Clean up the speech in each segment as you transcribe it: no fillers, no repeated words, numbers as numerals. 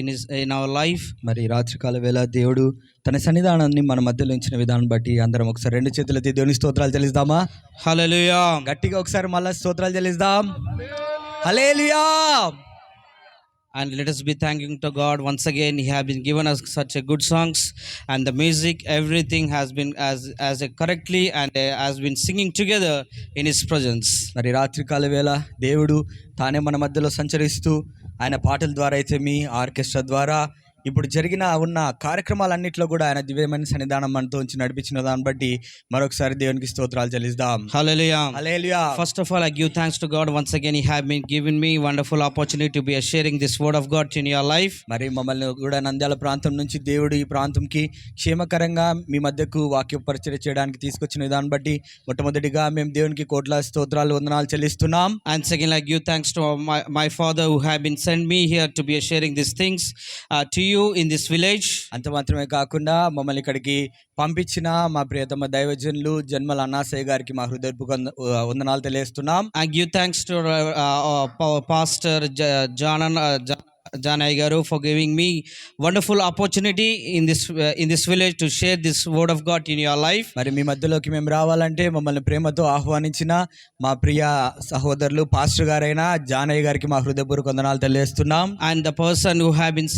in our life. మరి రాత్రికాల వేళ దేవుడు తన సన్నిధానాన్ని మన మధ్యలో ఉంచిన విధానం బట్టి అందరం ఒకసారి రెండు చేతులెత్తి దేవుని స్తోత్రాలు చెల్లిద్దామా? Hallelujah. గట్టిగా ఒకసారి మళ్ళా స్తోత్రాలు చెల్లిద్దాం. హల్లెలూయా. And let us be thanking to God once again. He has been given us such a good songs, and the music, everything has been as a correctly and has been singing together in His presence. మరి రాత్రికాల వేళ దేవుడు తానే మన మధ్యలో సంచరిస్తూ ఆయన పాటల ద్వారా అయితే మీ ఆర్కెస్ట్రా ద్వారా ఇప్పుడు ఉన్న కార్యక్రమాలన్నింటిలో కూడా ఆయన దివ్యమైన సన్నిధానం మనతో ఉంచి నడిపించిన దాన్ని బట్టి మరొకసారి దేవునికి స్తోత్రాలు చెల్లిద్దాం. Hallelujah. Hallelujah. First of all, I give thanks to God once again. He have been given me wonderful opportunity to be sharing this word of God in your life. మరి మమ్మల్ని కూడా నంద్యాల ప్రాంతం నుంచి దేవుడు ఈ ప్రాంతంకి క్షేమకరంగా మీ మధ్యకు వాక్య పరిచయం చేయడానికి తీసుకొచ్చిన విధానం బట్టి మొట్టమొదటిగా మేము దేవునికి కోట్ల స్తోత్రాలు వందనాలు చెల్లిస్తున్నాం. And second, I give thanks to my father who have been sent me here to be sharing these things to you in this village. అంత మాత్రమే కాకుండా మమ్మల్ని ఇక్కడికి పంపించిన మా ప్రియతమ దైవజనులు జన్మల అన్నాసయ్య గారికి మా హృదయపూర్వక వందనాలు తెలియజేస్తున్నాం. I give thanks to Pastor John Aigaru for giving me wonderful opportunity in this village to share this word of God in your life. మరి మీ మధ్యలోకి మేము రావాలంటే మమ్మల్ని ప్రేమతో ఆహ్వానించిన మా ప్రియ సహోదరులు పాస్టర్ గారైన జానయ్య గారికి మా హృదయపూర్వక వందనాలు తెలియజేస్తున్నాం. And the person who have been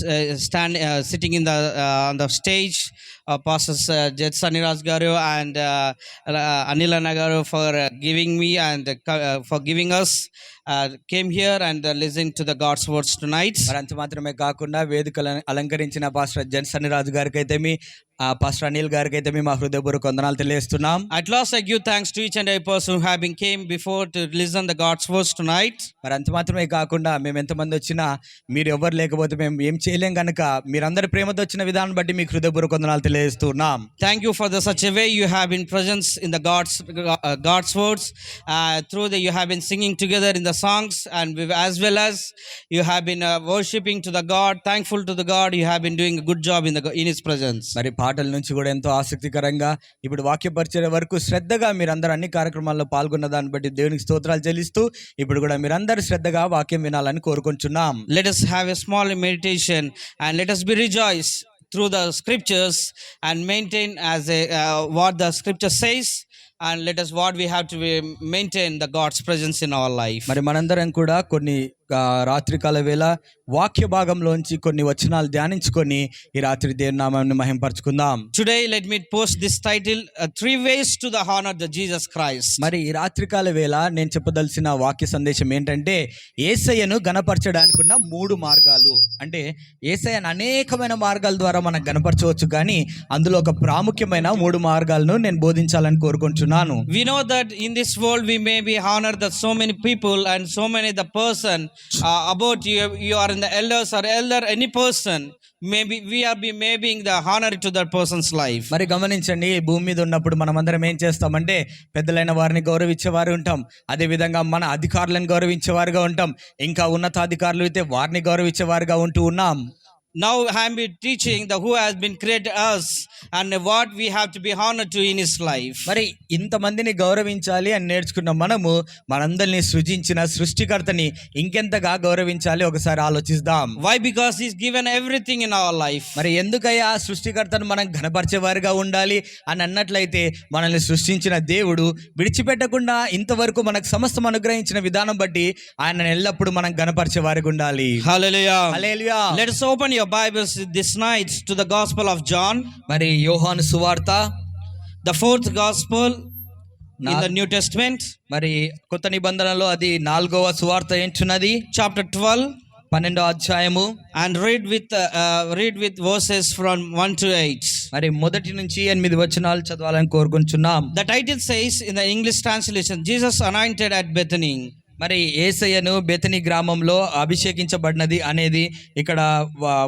sitting in on the stage, Pastors Jet Saniraj Garu and Anil Nagaru for giving me and for giving us came here and listened to the God's words tonight. మరి అంత మాత్రమే కాకుండా వేదికలను అలంకరించిన pastor జెన్ సన్నిరాజు గారికి అయితే మీ pastor Anil గారికి అయితే మా హృదయపూర్వక వందనాలు తెలియజేస్తున్నాం. At last I give thanks to each and every person who have been came before to listen the God's words tonight. మరి అంత మాత్రమే కాకుండా మేము ఎంతమంది వచ్చినా మీరు ఎవరు లేకపోతే మేము ఏం చేయలేం కనుక మీరందరి ప్రేమతో వచ్చిన విధానం బట్టి మీకు హృదయపూర్వక వందనాలు తెలియజేస్తున్నాం. Thank you for such a way you have been present in the God's words. Through you have been singing together in the songs, and as well as you have been worshiping to the God, thankful to the God. You have been doing a good job in His presence. మరి పాటల నుంచి కూడా ఎంతో ఆసక్తికరంగా ఇప్పుడు వాక్య పరిచయం వరకు శ్రద్ధగా మీరందరూ అన్ని కార్యక్రమాల్లో పాల్గొన్న దాన్ని బట్టి దేవునికి స్తోత్రాలు చెల్లిస్తూ ఇప్పుడు కూడా మీరందరూ శ్రద్ధగా వాక్యం వినాలని కోరుకుంటున్నాం. Let us have a small meditation and let us be rejoice through the scriptures and maintain as what the scripture says, and let us what we have to maintain the God's presence in our life. మరి మనందరం కూడా కొన్ని రాత్రికాల వేళ వాక్య భాగంలోంచి కొన్ని వచనాలు ధ్యానించుకొని ఈ రాత్రి దేవుని నామాన్ని మహింపరచుకుందాం. Today let me post this title, 3 ways to the honor of Jesus Christ. మరి ఈ రాత్రికాల వేళ నేను చెప్పదలసిన వాక్య సందేశం ఏంటంటే యేసయ్యను గణపరచడానికి ఉన్న 3 మార్గాలు. అంటే యేసయ్యను అనేకమైన మార్గాల ద్వారా మనం గణపరచవచ్చు, కానీ అందులో ఒక ప్రాముఖ్యమైన 3 మార్గాలను నేను బోధించాలని కోరుకుంటున్నాను. We know that in this world we may be honor that so many people and so many the person about you are in the elders or elder any person, maybe we are maybe the honor to that person's life. మరి గమనించండి, భూమి మీద ఉన్నప్పుడు మనం అందరం ఏం చేస్తామంటే పెద్దలైన వారిని గౌరవించేవారు ఉంటాం, అదే విధంగా మన అధికారులను గౌరవించేవారుగా ఉంటాం, ఇంకా ఉన్నతాధికారులు అయితే వారిని గౌరవించేవారుగా ఉంటూ ఉన్నాం. Now I am teaching the who has been created us and what we have to be honored to in his life. మరి ఇంతమందిని గౌరవించాలి అని నేర్చుకున్న మనము మనందరినీ సృజించిన సృష్టికర్తని ఇంకెంతగా గౌరవించాలి ఒకసారి ఆలోచిద్దాం. Why? Because he's given everything in our life. మరి ఎందుకయ్యా సృష్టికర్తను మనం ఘనపరిచేవారుగా ఉండాలి అని అన్నట్లయితే మనల్ని సృష్టించిన దేవుడు విడిచిపెట్టకుండా ఇంతవరకు మనకు సమస్తం అనుగ్రహించిన విధానం బట్టి ఆయనను ఎల్లప్పుడూ మనం ఘనపరిచేవారుగా ఉండాలి. Hallelujah. Hallelujah. Let us open your Bibles this night to the Gospel of John. మరి యోహాను సువార్త, the 4th Gospel in the New Testament. మరి కొత్త నిబంధనలో అది 4వ సువార్త ఏంటున్నది, chapter 12, 12వ అధ్యాయము, and read with verses from 1 to 8. మరి 1 నుంచి 8 వచనాలు చదవాలని కోరుకుంటున్నాం. The title says in the English translation, Jesus anointed at Bethany. మరి యేసయ్యను బెతనీ గ్రామంలో అభిషేకించబడినది అనేది ఇక్కడ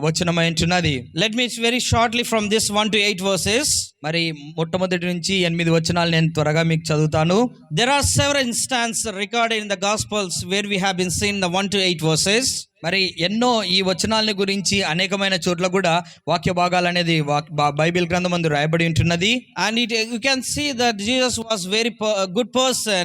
వచనమైంటున్నది. Let me very shortly from this 1 to 8 verses. మరి మొట్టమొదటి నుంచి 8 వచనాలు నేను త్వరగా మీకు చదువుతాను. There are several instances recorded in the Gospels where we have been seen the 1 to 8 verses. మరి ఎన్నో ఈ వచనాలని గురించి అనేకమైన చోట్ల కూడా వాక్య భాగాలు అనేది బైబిల్ గ్రంథం అందు రాయబడి ఉంటున్నది. And you can see that Jesus was very good person.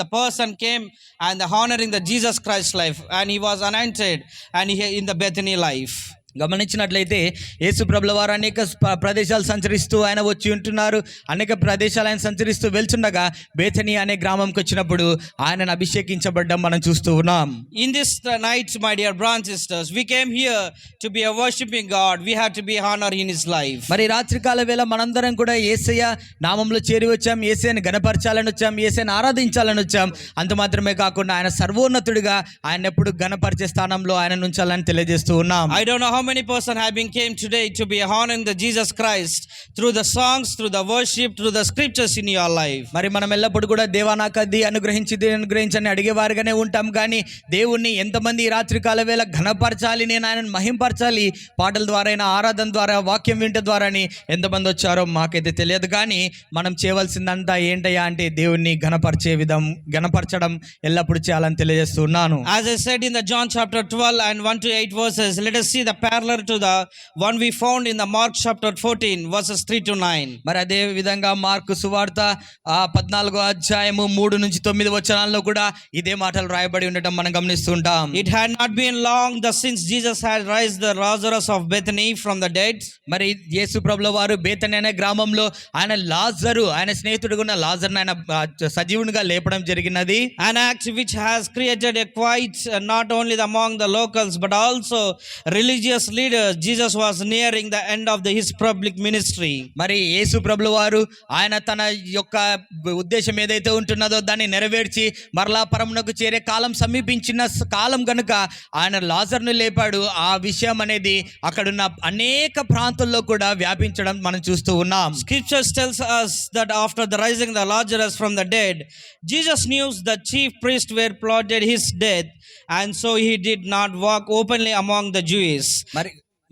The person came and honoring the Jesus Christ life, and he was anointed and he in the Bethany life. గమనించినట్లయితే యేసు ప్రభుల వారు అనేక ప్రదేశాలు సంచరిస్తూ ఆయన వచ్చి ఉంటున్నారు. అనేక ప్రదేశాలు ఆయన సంచరిస్తూ వెళ్తుండగా బేతనీ అనే గ్రామంకి వచ్చినప్పుడు ఆయనను అభిషేకించబడ్డం మనం చూస్తూ ఉన్నాం. In this night, my dear brothers and sisters, we came here to be a worshiping God. We have to be honor in His life. మరి రాత్రికాల వేళ మనందరం కూడా యేసయ్య నామంలో చేరి వచ్చాం. యేసయ్యను గణపరచాలని వచ్చాం, యేసయ్యను ఆరాధించాలని వచ్చాం. అంత మాత్రమే కాకుండా ఆయన సర్వోన్నతుడిగా ఆయన ఎప్పుడు గణపరిచే స్థానంలో ఆయన ఉంచాలని తెలియజేస్తూ ఉన్నాం. I don't know how many person have been came today to be honoring the Jesus Christ through the songs, through the worship, through the scriptures in your life. మరి మనం ఎల్లప్పుడు కూడా దేవా నాకు అది అనుగ్రహించని అడిగేవారుగానే ఉంటాం. కానీ దేవుణ్ణి ఎంతమంది ఈ రాత్రికాల వేళ ఘనపరచాలి, నేను ఆయనను మహింపరచాలి, పాటల ద్వారా అయినా ఆరాధన ద్వారా వాక్యం వింట ద్వారా అని ఎంతమంది వచ్చారో మాకైతే తెలియదు. కానీ మనం చేయవలసిందంతా ఏంటయ్యా అంటే దేవుణ్ణి గణపరచడం ఎల్లప్పుడు చేయాలని తెలియజేస్తున్నాను. As I said in the John chapter 12 and 1 to 8 verses, let us see the parallel to the one we found in the Mark chapter 14 verses 3 to 9. మరి అదే విధంగా మార్కు సువార్త 14వ అధ్యాయము 3 నుంచి 9 వచనాల్లో కూడా ఇదే మాటలు రాయబడి ఉండటం మనం గమనిస్తుంటాం. It had not been long since Jesus had raised the Lazarus of Bethany from the dead. మరి యేసు ప్రభుల వారు బేతనీ అనే గ్రామంలో ఆయన స్నేహితుడుగా ఉన్న లాజరును ఆయన సజీవునిగా లేపడం జరిగినది. An act which has created a quite not only among the locals but also religious leaders. Jesus was nearing the end of his public ministry. మరి యేసు ప్రభుల వారు ఆయన తన యొక్క ఉద్దేశం ఏదైతే ఉంటున్నదో దాన్ని నెరవేర్చి మరలా పరమునకు చేరే కాలం సమీపించిన కాలం గనుక ఆయన లాజరును లేపాడు. ఆ విషయం అనేది అక్కడున్న అనేక ప్రాంతాల్లో కూడా వ్యాపించడం మనం చూస్తూ ఉన్నాం. Scriptures tells us that after the rising the Lazarus from the dead, Jesus knew the chief priests were plotted his death, and so he did not walk openly among the Jews.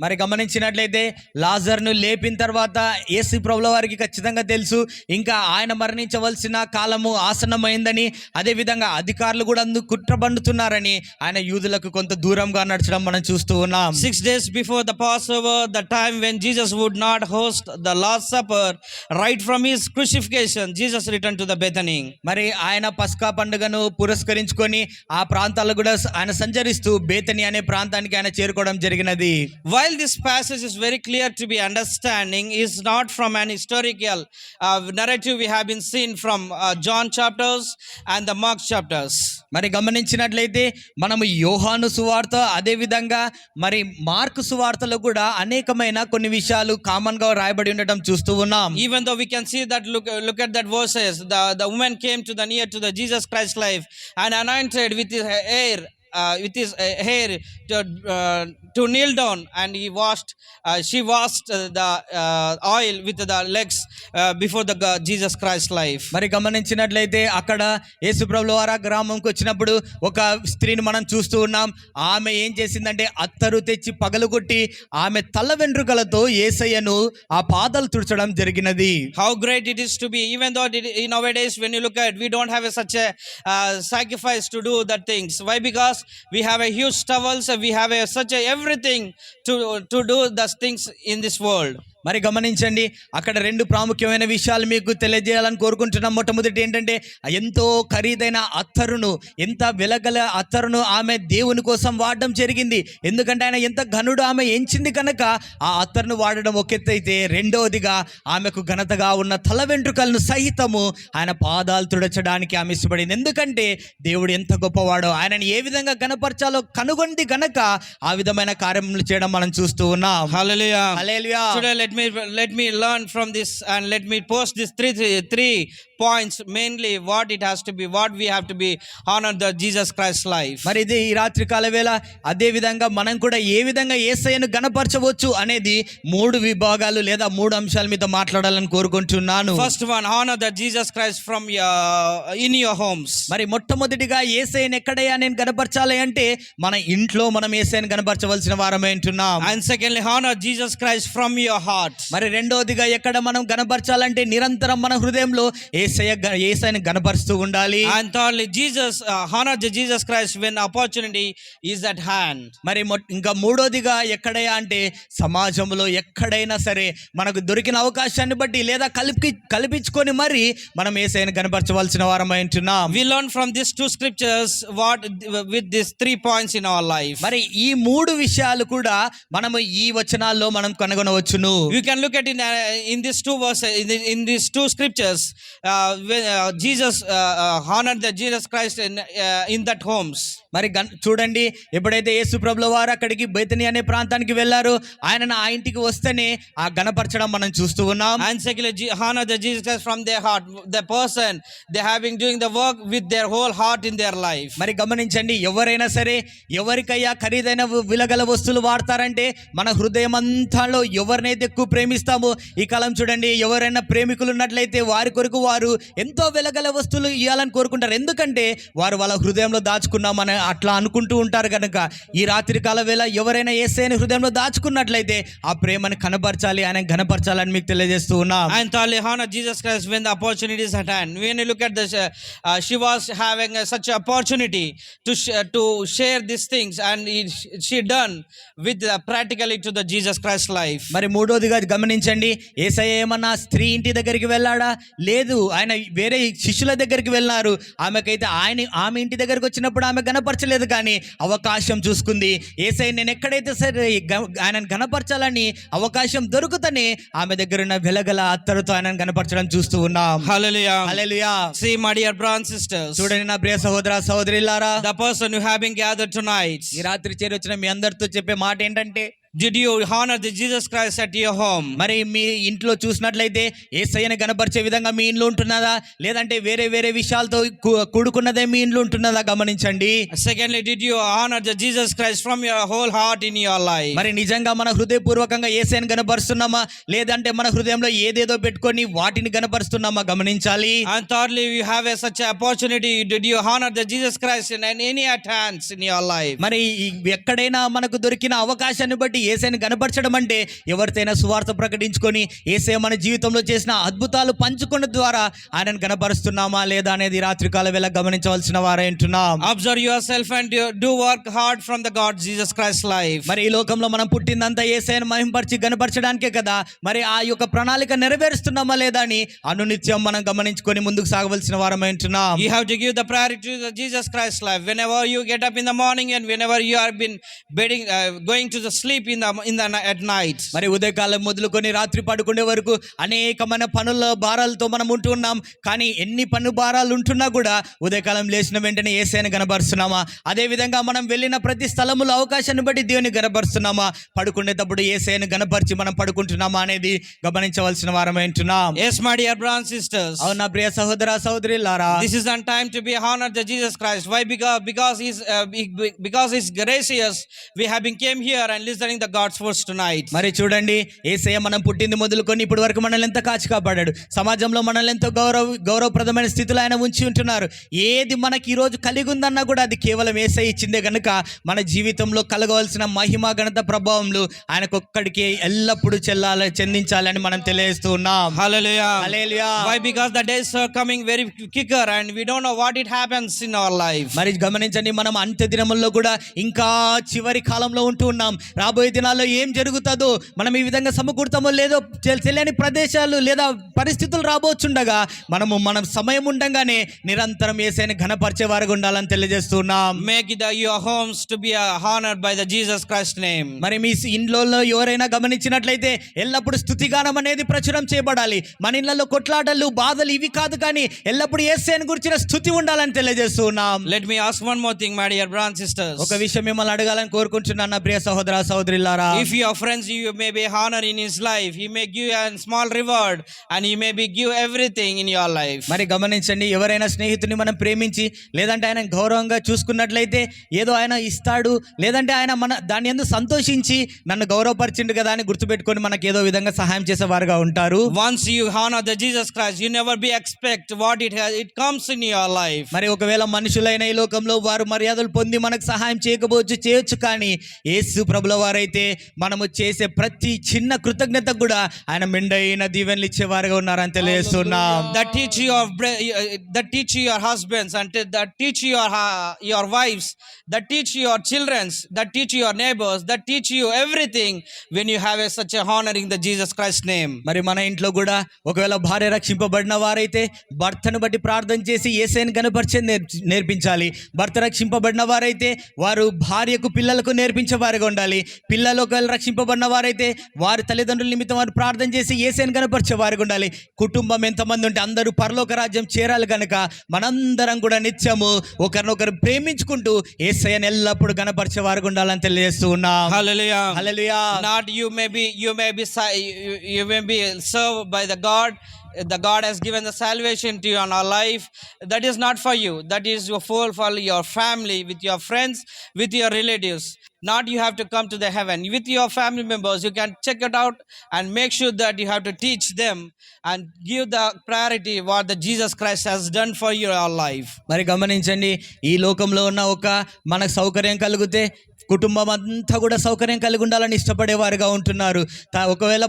మరి గమనించినట్లయితే లాజరును లేపిన తర్వాత యేసు ప్రభుల వారికి ఖచ్చితంగా తెలుసు ఇంకా ఆయన మరణించవలసిన కాలము ఆసన్నమైందని, అదేవిధంగా అధికారులు కూడా అందుకు కుట్రబండుతున్నారని ఆయన యూదులకు కొంత దూరంగా నడచడం మనం చూస్తూ ఉన్నాం. 6 days before the Passover, the time when Jesus would not host the Last Supper, right from his crucifixion, Jesus returned to the Bethany. మరి ఆయన పస్కా పండుగను పురస్కరించుకొని ఆ ప్రాంతాల్లో కూడా ఆయన సంచరిస్తూ బేతనీ అనే ప్రాంతానికి ఆయన చేరుకోవడం జరిగినది. While this passage is very clear to be understanding, is not from an historical narrative we have been seen from John chapters and the Mark chapters. మరి గమనించినట్లయితే మనము యోహాను సువార్త అదే విధంగా మరి మార్కు సువార్తలో కూడా అనేకమైన కొన్ని విషయాలు కామన్ గా రాయబడి ఉండటం చూస్తూ ఉన్నాం. Even though we can see that look at that verses, the woman came to the near to the Jesus Christ life and anointed with his hair to kneel down, and she washed the oil with the legs before the Jesus Christ life. మరి గమనించినట్లయితే అక్కడ యేసు ప్రభుల వారు గ్రామంకి వచ్చినప్పుడు ఒక స్త్రీని మనం చూస్తూ ఉన్నాం. ఆమె ఏం చేసిందంటే అత్తరు తెచ్చి పగలగొట్టి ఆమె తల వెంట్రుకలతో యేసయ్యను ఆ పాదాలు తుడచడం జరిగినది. How great it is to be, even though nowadays when you look at, we don't have such a sacrifice to do that things. Why? Because we have a huge towels, we have such a everything to do those things in this world. మరి గమనించండి, అక్కడ రెండు ప్రాముఖ్యమైన విషయాలు మీకు తెలియజేయాలని కోరుకుంటున్నాం. మొట్టమొదటి ఏంటంటే ఎంతో ఖరీదైన అత్తరును, ఎంత వెలగల అత్తరును ఆమె దేవుని కోసం వాడడం జరిగింది. ఎందుకంటే ఆయన ఎంత ఘనుడు ఆమె ఎంచింది కనుక ఆ అత్తరును వాడడం ఒక ఎత్తు అయితే, రెండవదిగా ఆమెకు ఘనతగా ఉన్న తల వెంట్రుకలను సహితము ఆయన పాదాలు తుడచడానికి ఆమె ఇష్టపడింది. ఎందుకంటే దేవుడు ఎంత గొప్పవాడో, ఆయనని ఏ విధంగా గణపరచాలో కనుగొంది గనక ఆ విధమైన కార్యములు చేయడం మనం చూస్తూ ఉన్నాం. Hallelujah. Hallelujah. Today let me learn from this and let me post these three points, mainly what it has to be, what we have to be honor the Jesus Christ life. మరి ఇది ఈ రాత్రి కాల వేళ అదే విధంగా మనం కూడా ఏ విధంగా యేసయ్యను గణపరచవచ్చు అనేది మూడు విభాగాలు లేదా మూడు అంశాల మీద మాట్లాడాలని కోరుకుంటున్నాను. First one, honor the Jesus Christ from in your homes. మరి మొట్టమొదటిగా యేసయ్యను ఎక్కడయ్యా నేను గణపరచాలి అంటే మన ఇంట్లో మనం యేసయ్యను గణపరచవలసిన వారమే అంటున్నాం. And secondly, honor Jesus Christ from your heart. heart. మరి రెండోదిగా ఎక్కడ మనం గణపరచాలంటే నిరంతరం మన హృదయంలో యేసయ్యని గణపరుస్తూ ఉండాలి. And thirdly, Jesus honor the Jesus Christ when opportunity is at hand. మరి ఇంకా మూడోదిగా ఎక్కడైనా అంటే సమాజంలో ఎక్కడైనా సరే మనకు దొరికిన అవకాశాన్ని బట్టి లేదా కల్పించుకొని మరి మనం యేసయ్యని గణపరచవలసిన వారమై ఉంటున్నాం. We learn from these two scriptures what with these 3 points in our life. మరి ఈ మూడు విషయాలు కూడా మనము ఈ వచనాల్లో మనం కనుగొనవచ్చును. You can look at in these two verses in these two scriptures when Jesus honored the Jesus Christ in that homes. మరి చూడండి, ఎప్పుడైతే యేసు ప్రభుల వారు అక్కడికి బేతనీ అనే ప్రాంతానికి వెళ్ళారో ఆయన ఆ ఇంటికి వస్తేనే ఆ గణపరచడం మనం చూస్తూ ఉన్నాం. And secondly, honor the Jesus Christ from their heart, the person they having doing the work with their whole heart in their life. మరి గమనించండి, ఎవరైనా సరే ఎవరికయ్యా ఖరీదైన విలువగల వస్తువులు వాడతారంటే మన హృదయం అంతాలో ఎవరినైతే ఎక్కువ ప్రేమిస్తామో, ఈ కాలం చూడండి, ఎవరైనా ప్రేమికులు ఉన్నట్లయితే వారి కొరకు వారు ఎంతో విలువగల వస్తువులు ఇవ్వాలని కోరుకుంటారు. ఎందుకంటే వారు వాళ్ళ హృదయంలో దాచుకున్నామని అట్లా అనుకుంటూ ఉంటారు కనుక ఈ రాత్రి కాల వేళ ఎవరైనా యేసయ్యని హృదయంలో దాచుకున్నట్లయితే ఆ ప్రేమను కనపరచాలి, ఆయన ఘనపరచాలని మీకు తెలియజేస్తూ ఉన్నాం. And thirdly, honor Jesus Christ when the opportunity is at hand. When you look at this, she was having such an opportunity to share these things, and she done with practically to the Jesus Christ life. మరి మూడోదిగా గమనించండి, యేసయ్య ఏమన్నా స్త్రీ ఇంటి దగ్గరికి వెళ్ళాడా? లేదు, ఆయన వేరే శిష్యుల దగ్గరికి వెళ్ళినారు. ఆమెకైతే ఆమె ఇంటి దగ్గరికి వచ్చినప్పుడు ఆమె గణపరచలేదు, కానీ అవకాశం చూసుకుంది. యేసయ్య నేను ఎక్కడైతే సరే ఆయనను గణపరచాలని అవకాశం దొరుకుతనే ఆమె దగ్గర ఉన్న వెలగల అత్తరుతో ఆయనను గణపరచడం చూస్తూ ఉన్నాం. Hallelujah. Hallelujah. See, my dear brothers and sisters, చూడండి నా ప్రియ సహోదర సహోదరులారా, the person who have been gathered tonight, ఈ రాత్రి చేరి వచ్చిన మీ అందరితో చెప్పే మాట ఏంటంటే, did you honor the Jesus Christ at your home? మరి మీ ఇంట్లో చూసినట్లయితే యేసయ్యని గణపరిచే విధంగా మీ ఇంట్లో ఉంటున్నదా, లేదంటే వేరే వేరే విషయాలతో కూడుకున్నదే మీ ఇంట్లో ఉంటున్నదా గమనించండి. Secondly, did you honor the Jesus Christ from your whole heart in your life? మరి నిజంగా మన హృదయపూర్వకంగా యేసయ్యని గణపరుస్తున్నామా, లేదంటే మన హృదయంలో ఏదేదో పెట్టుకొని వాటిని గణపరుస్తున్నామా గమనించాలి. And thirdly, you have such an opportunity, did you honor the Jesus Christ in any hands in your life? మరి ఎక్కడైనా మనకు దొరికిన అవకాశాన్ని బట్టి యేసయ్యని గణపరచడం అంటే ఎవరితోనైనా సువార్త ప్రకటించుకొని యేసయ్య మన జీవితంలో చేసిన అద్భుతాలు పంచుకున్న ద్వారా ఆయనను గణపరుస్తున్నామా లేదా అనేది రాత్రికాల వేళ గమనించవలసిన వారై ఉంటున్నాం. Observe yourself and do work hard from the God Jesus Christ life. మరి ఈ లోకంలో మనం పుట్టిందంతా యేసయ్యను మహింపరిచి గణపరచడానికే కదా. మరి ఆ యొక్క ప్రణాళిక నెరవేరుస్తున్నామా లేదా అని అనునిత్యం మనం గమనించుకొని ముందుకు సాగవలసిన వారమై ఉంటున్నాం. You have to give the priority to the Jesus Christ life. Whenever you get up in the morning and whenever you have been going to the sleep at night. మరి ఉదయకాలం మొదలుకొని రాత్రి పడుకునే వరకు అనేకమైన పనుల భారాలతో మనం ఉంటున్నాం. కానీ ఎన్ని పన్ను భారాలు ఉంటున్నా కూడా ఉదయకాలం లేచిన వెంటనే యేసయ్యని గణపరుస్తున్నామా? అదే విధంగా మనం వెళ్ళిన ప్రతి స్థలములో అవకాశాన్ని బట్టి దేవుని గణపరుస్తున్నామా? పడుకునేటప్పుడు యేసయ్యని గణపరిచి మనం పడుకుంటున్నామా అనేది గమనించవలసిన వారమై ఉంటున్నాం. Yes, my dear brothers and sisters. అవునా ప్రియ సహోదర సహోదరులారా, this is on time to be honored the Jesus Christ. Why? Because he's gracious. We have been came here and listening the God's words tonight. మరి చూడండి, యేసయ్య మనం పుట్టింది మొదలుకొని ఇప్పటి వరకు మనల్ని ఎంత కాచి కాపాడాడు. సమాజంలో మనల్ని ఎంతో గౌరవప్రదమైన స్థితిలో ఆయన ఉంచి ఉంటున్నారు. ఏది మనకి ఈ రోజు కలిగి ఉందన్నా కూడా అది కేవలం యేసయ్య ఇచ్చిందే కనుక మన జీవితంలో కలగవలసిన మహిమ ఘనత ప్రభావములు ఆయనకొక్కడికి ఎల్లప్పుడూ చెందించాలని మనం తెలియజేస్తూ ఉన్నాం. Hallelujah. Hallelujah. Why? Because the days are coming very quicker and we don't know what it happens in our life. మరి గమనించండి, మనం అంత్య దినముల్లో కూడా ఇంకా చివరి కాలంలో ఉంటూ ఉన్నాం. రాబోయే దినాల్లో ఏం జరుగుతుందో, మనం ఈ విధంగా సమకూడతామో లేదో తెలియని ప్రదేశాలు లేదా పరిస్థితులు రాబోచుండగా మనం సమయం ఉండగానే నిరంతరం యేసయ్యని ఘనపరిచే వారుగా ఉండాలని తెలియజేస్తున్నాం. Make your homes to be honored by the Jesus Christ name. మరి మీ ఇంట్లో ఎవరైనా గమనించినట్లయితే ఎల్లప్పుడూ స్తుతిగానం అనేది ప్రచురం చేయబడాలి. మన ఇళ్లలో కొట్లాటలు బాధలు ఇవి కాదు, కానీ ఎల్లప్పుడూ యేసయ్యని గురించిన స్తుతి ఉండాలని తెలియజేస్తున్నాం. Let me ask one more thing, my dear brothers and sisters. ఒక విషయం మిమ్మల్ని అడగాలని కోరుకుంటున్నాను నా ప్రియ సహోదర సహోదరులారా. If your friends you may be honor in his life, he may give you a small reward and he may be give everything in your life. మరి గమనించండి, ఎవరైనా స్నేహితుని మనం ప్రేమించి లేదంటే ఆయన గౌరవంగా చూసుకున్నట్లయితే ఏదో ఆయన ఇస్తాడు, లేదంటే ఆయన మన దాని యందు సంతోషించి నన్ను గౌరవపరిచిండు కదా అని గుర్తుపెట్టుకొని మనకి ఏదో విధంగా సహాయం చేసేవారుగా ఉంటారు. Once you honor the Jesus Christ, you never be expect what it comes in your life. మరి ఒకవేళ మనుషులైన ఈ లోకంలో వారు మర్యాదలు పొంది మనకు సహాయం చేయొచ్చు, కానీ యేసు ప్రభుల వారైతే అయితే మనము చేసే ప్రతి చిన్న కృతజ్ఞత కూడా ఆయన మెండైన దీవెనలు ఇచ్చేవారుగా ఉన్నారని తెలియజేస్తున్నాం. that teach your husbands and that teach your wives, that teach your children, that teach your neighbors, that teach you everything when you have such a honoring the Jesus Christ name. మరి మన ఇంట్లో కూడా ఒకవేళ భార్య రక్షింపబడిన వారైతే భర్తను బట్టి ప్రార్థన చేసి యేసయ్యను గణపరిచే నేర్పించాలి. భర్త రక్షింపబడిన వారైతే వారు భార్యకు పిల్లలకు నేర్పించేవారుగా ఉండాలి. పిల్లలు ఒకవేళ రక్షింపబడిన వారైతే వారి తల్లిదండ్రుల నిమిత్తం వారు ప్రార్థన చేసి యేసయ్యను గణపరిచేవారుగా ఉండాలి. కుటుంబం ఎంతమంది ఉంటే అందరూ పరలోక రాజ్యం చేరాలి కనుక మనందరం కూడా నిత్యము ఒకరినొకరు ప్రేమించుకుంటూ యేసయ్యను ఎల్లప్పుడూ గణపరిచేవారుగా ఉండాలని తెలియజేస్తూ ఉన్నాం. Hallelujah. Hallelujah. Not you may be served by the God. The God has given the salvation to you on our life. That is not for you. That is for your family, with your friends, with your relatives. Not you have to come to the heaven. With your family members, you can check it out and make sure that you have to teach them and give the priority what the Jesus Christ has done for your life. మరి గమనించండి, ఈ లోకంలో ఉన్న ఒక మనకు సౌకర్యం కలిగితే కుటుంబం అంతా కూడా సౌకర్యం కలిగి ఉండాలని ఇష్టపడేవారుగా ఉంటున్నారు. ఒకవేళ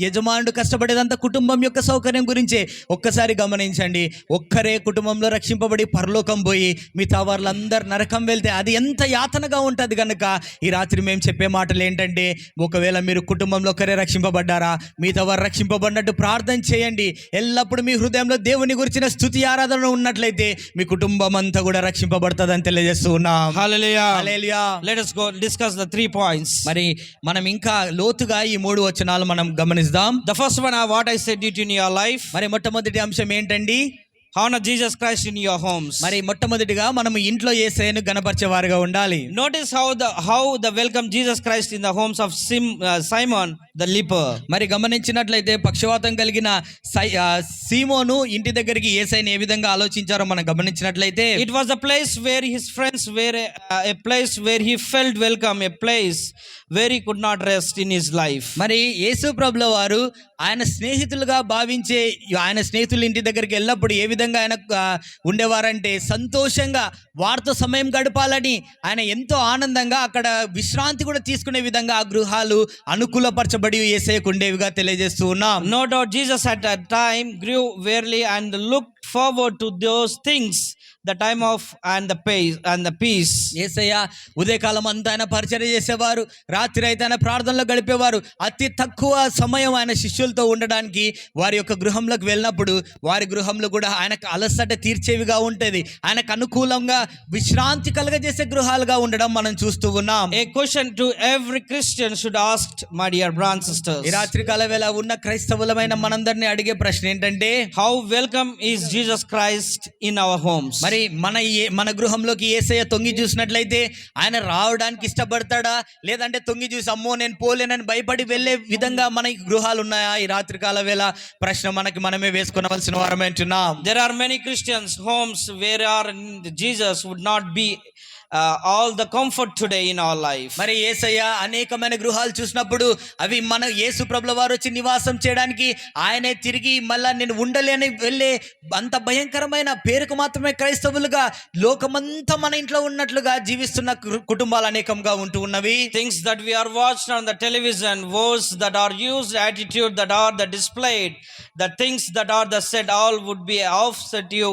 యజమానుడు కష్టపడేదంతా కుటుంబం యొక్క సౌకర్యం గురించే. ఒక్కసారి గమనించండి, ఒక్కరే కుటుంబంలో రక్షింపబడి పరలోకం పోయి మిగతా వాళ్ళందరూ నరకం వెళ్తే అది ఎంత యాతనగా ఉంటుంది. కనుక ఈ రాత్రి మేము చెప్పే మాటలు ఏంటంటే, ఒకవేళ మీరు కుటుంబంలో ఒకరే రక్షింపబడ్డారా, మిగతా వారు రక్షింపబడినట్టు ప్రార్థన చేయండి. ఎల్లప్పుడూ మీ హృదయంలో దేవుని గురించిన స్తుతి ఆరాధన ఉన్నట్లయితే మీ కుటుంబం అంతా కూడా రక్షింపబడుతుందని తెలియజేస్తూ ఉన్నాం. Hallelujah. Hallelujah. Let us go discuss the 3 points. మరి మనం ఇంకా లోతుగా ఈ 3 వచనాలు మనం గమనిద్దాం. The first one, what I said it in your life. మరి మొట్టమొదటి అంశం ఏంటండి? Honor Jesus Christ in your homes. మరి మొట్టమొదటిగా మనం ఇంట్లో యేసయ్యను గణపరిచేవారుగా ఉండాలి. Notice how the welcome Jesus Christ in the homes of Simon the leper. మరి గమనించినట్లయితే పక్షవాతం కలిగిన సీమోను ఇంటి దగ్గరికి యేసయ్యను ఏ విధంగా ఆలోచించారో మనం గమనించినట్లయితే, it was a place where his friends were a place where he felt welcome, a place where he could not rest in his life. మరి యేసు ప్రభుల వారు ఆయన స్నేహితులుగా భావించే ఆయన స్నేహితుల ఇంటి దగ్గరికి వెళ్ళినప్పుడు ఏ విధంగా ఆయన ఉండేవారంటే, సంతోషంగా వారితో సమయం గడపాలని ఆయన ఎంతో ఆనందంగా అక్కడ విశ్రాంతి కూడా తీసుకునే విధంగా ఆ గృహాలు అనుకూలపరచబడి యేసయ్యకు ఉండేవిగా తెలియజేస్తూ ఉన్నాం. No doubt Jesus at that time grew wearily and looked forward to those things, the time of and the peace. యేసయ్య ఉదయకాలం అంతా ఆయన పరిచర్య చేసేవారు, రాత్రి అయితే ఆయన ప్రార్థనలో గడిపేవారు. అతి తక్కువ సమయం ఆయన శిష్యులతో ఉండడానికి వారి యొక్క గృహంలోకి వెళ్ళినప్పుడు వారి గృహంలో కూడా ఆయనకు అలసట తీర్చేవిగా ఉంటుంది, ఆయనకు అనుకూలంగా విశ్రాంతి కలగజేసే గృహాలుగా ఉండడం మనం చూస్తూ ఉన్నాం. A question to every Christian should ask, my dear brothers and sisters. ఈ రాత్రి కాల వేళ ఉన్న క్రైస్తవులమైన మనందరినీ అడిగే ప్రశ్న ఏంటంటే, how welcome is Jesus Christ in our homes? మరి మన గృహంలోకి యేసయ్య తొంగి చూసినట్లయితే ఆయన రావడానికి ఇష్టపడతాడా, లేదంటే తొంగి చూసి అమ్మో నేను పోలేనని భయపడి వెళ్ళే విధంగా మన గృహాలు ఉన్నాయా? ఈ రాత్రి కాల వేళ ప్రశ్న మనమే వేసుకునవలసిన వారమే అంటున్నాం. There are many Christians homes where Jesus would not be all the comfort today in our life. మరి యేసయ్య అనేకమైన గృహాలు చూసినప్పుడు అవి మన యేసు ప్రభుల వారు వచ్చి నివాసం చేయడానికి ఆయనే తిరిగి మళ్ళా నేను ఉండలేని వెళ్ళే అంత భయంకరమైన పేరుకు మాత్రమే క్రైస్తవులుగా లోకమంతా మన ఇంట్లో ఉన్నట్లుగా జీవిస్తున్న కుటుంబాలు అనేకంగా ఉంటూ ఉన్నవి. Things that we are watched on the television, words that are used, attitude that are the displayed, the things that are the said, all would be offset you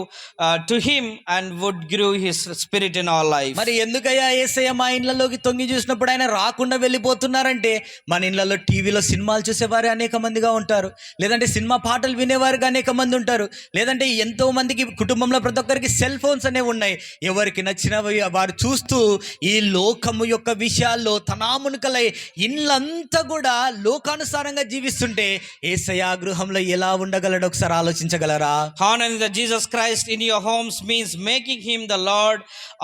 to him and would grow his spirit in our life. మరి ఎందుకయ్యా యేసయ్య మా ఇండ్లలోకి తొంగి చూసినప్పుడు ఆయన రాకుండా వెళ్ళిపోతున్నారంటే, మన ఇండ్లలో టీవీలో సినిమాలు చూసేవారు అనేక మందిగా ఉంటారు, లేదంటే సినిమా పాటలు వినేవారుగా అనేక మంది ఉంటారు, లేదంటే ఎంతో మందికి కుటుంబంలో ప్రతి ఒక్కరికి సెల్ ఫోన్స్ అనేవి ఉన్నాయి. ఎవరికి నచ్చినవి వారు చూస్తూ ఈ లోకము యొక్క విషయాల్లో తనామునుకలై ఇండ్లంతా కూడా లోకానుసారంగా జీవిస్తుంటే యేసయ్య గృహంలో ఎలా ఉండగలడు ఒకసారి ఆలోచించగలరా? Honoring the Jesus Christ in your homes means making him the Lord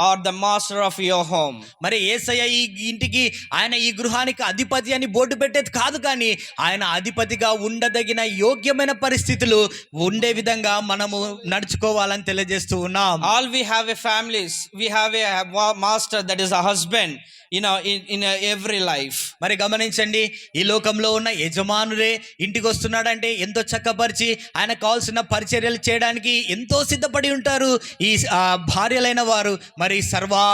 or the master of your home. మరి యేసయ్య ఈ ఇంటికి ఆయన ఈ గృహానికి అధిపతి అని బోర్డు పెట్టేది కాదు, కానీ ఆయన అధిపతిగా ఉండదగిన యోగ్యమైన పరిస్థితులు ఉండే విధంగా మనము నడుచుకోవాలని తెలియజేస్తూ ఉన్నాం. All we have a families, we have a master that is a husband in every life. మరి గమనించండి, ఈ లోకంలో ఉన్న యజమానులే ఇంటికి వస్తున్నాడంటే ఎంతో చక్కపరిచి ఆయన కావాల్సిన పరిచర్యలు చేయడానికి ఎంతో సిద్ధపడి ఉంటారు ఈ భార్యలైన వారు. మరి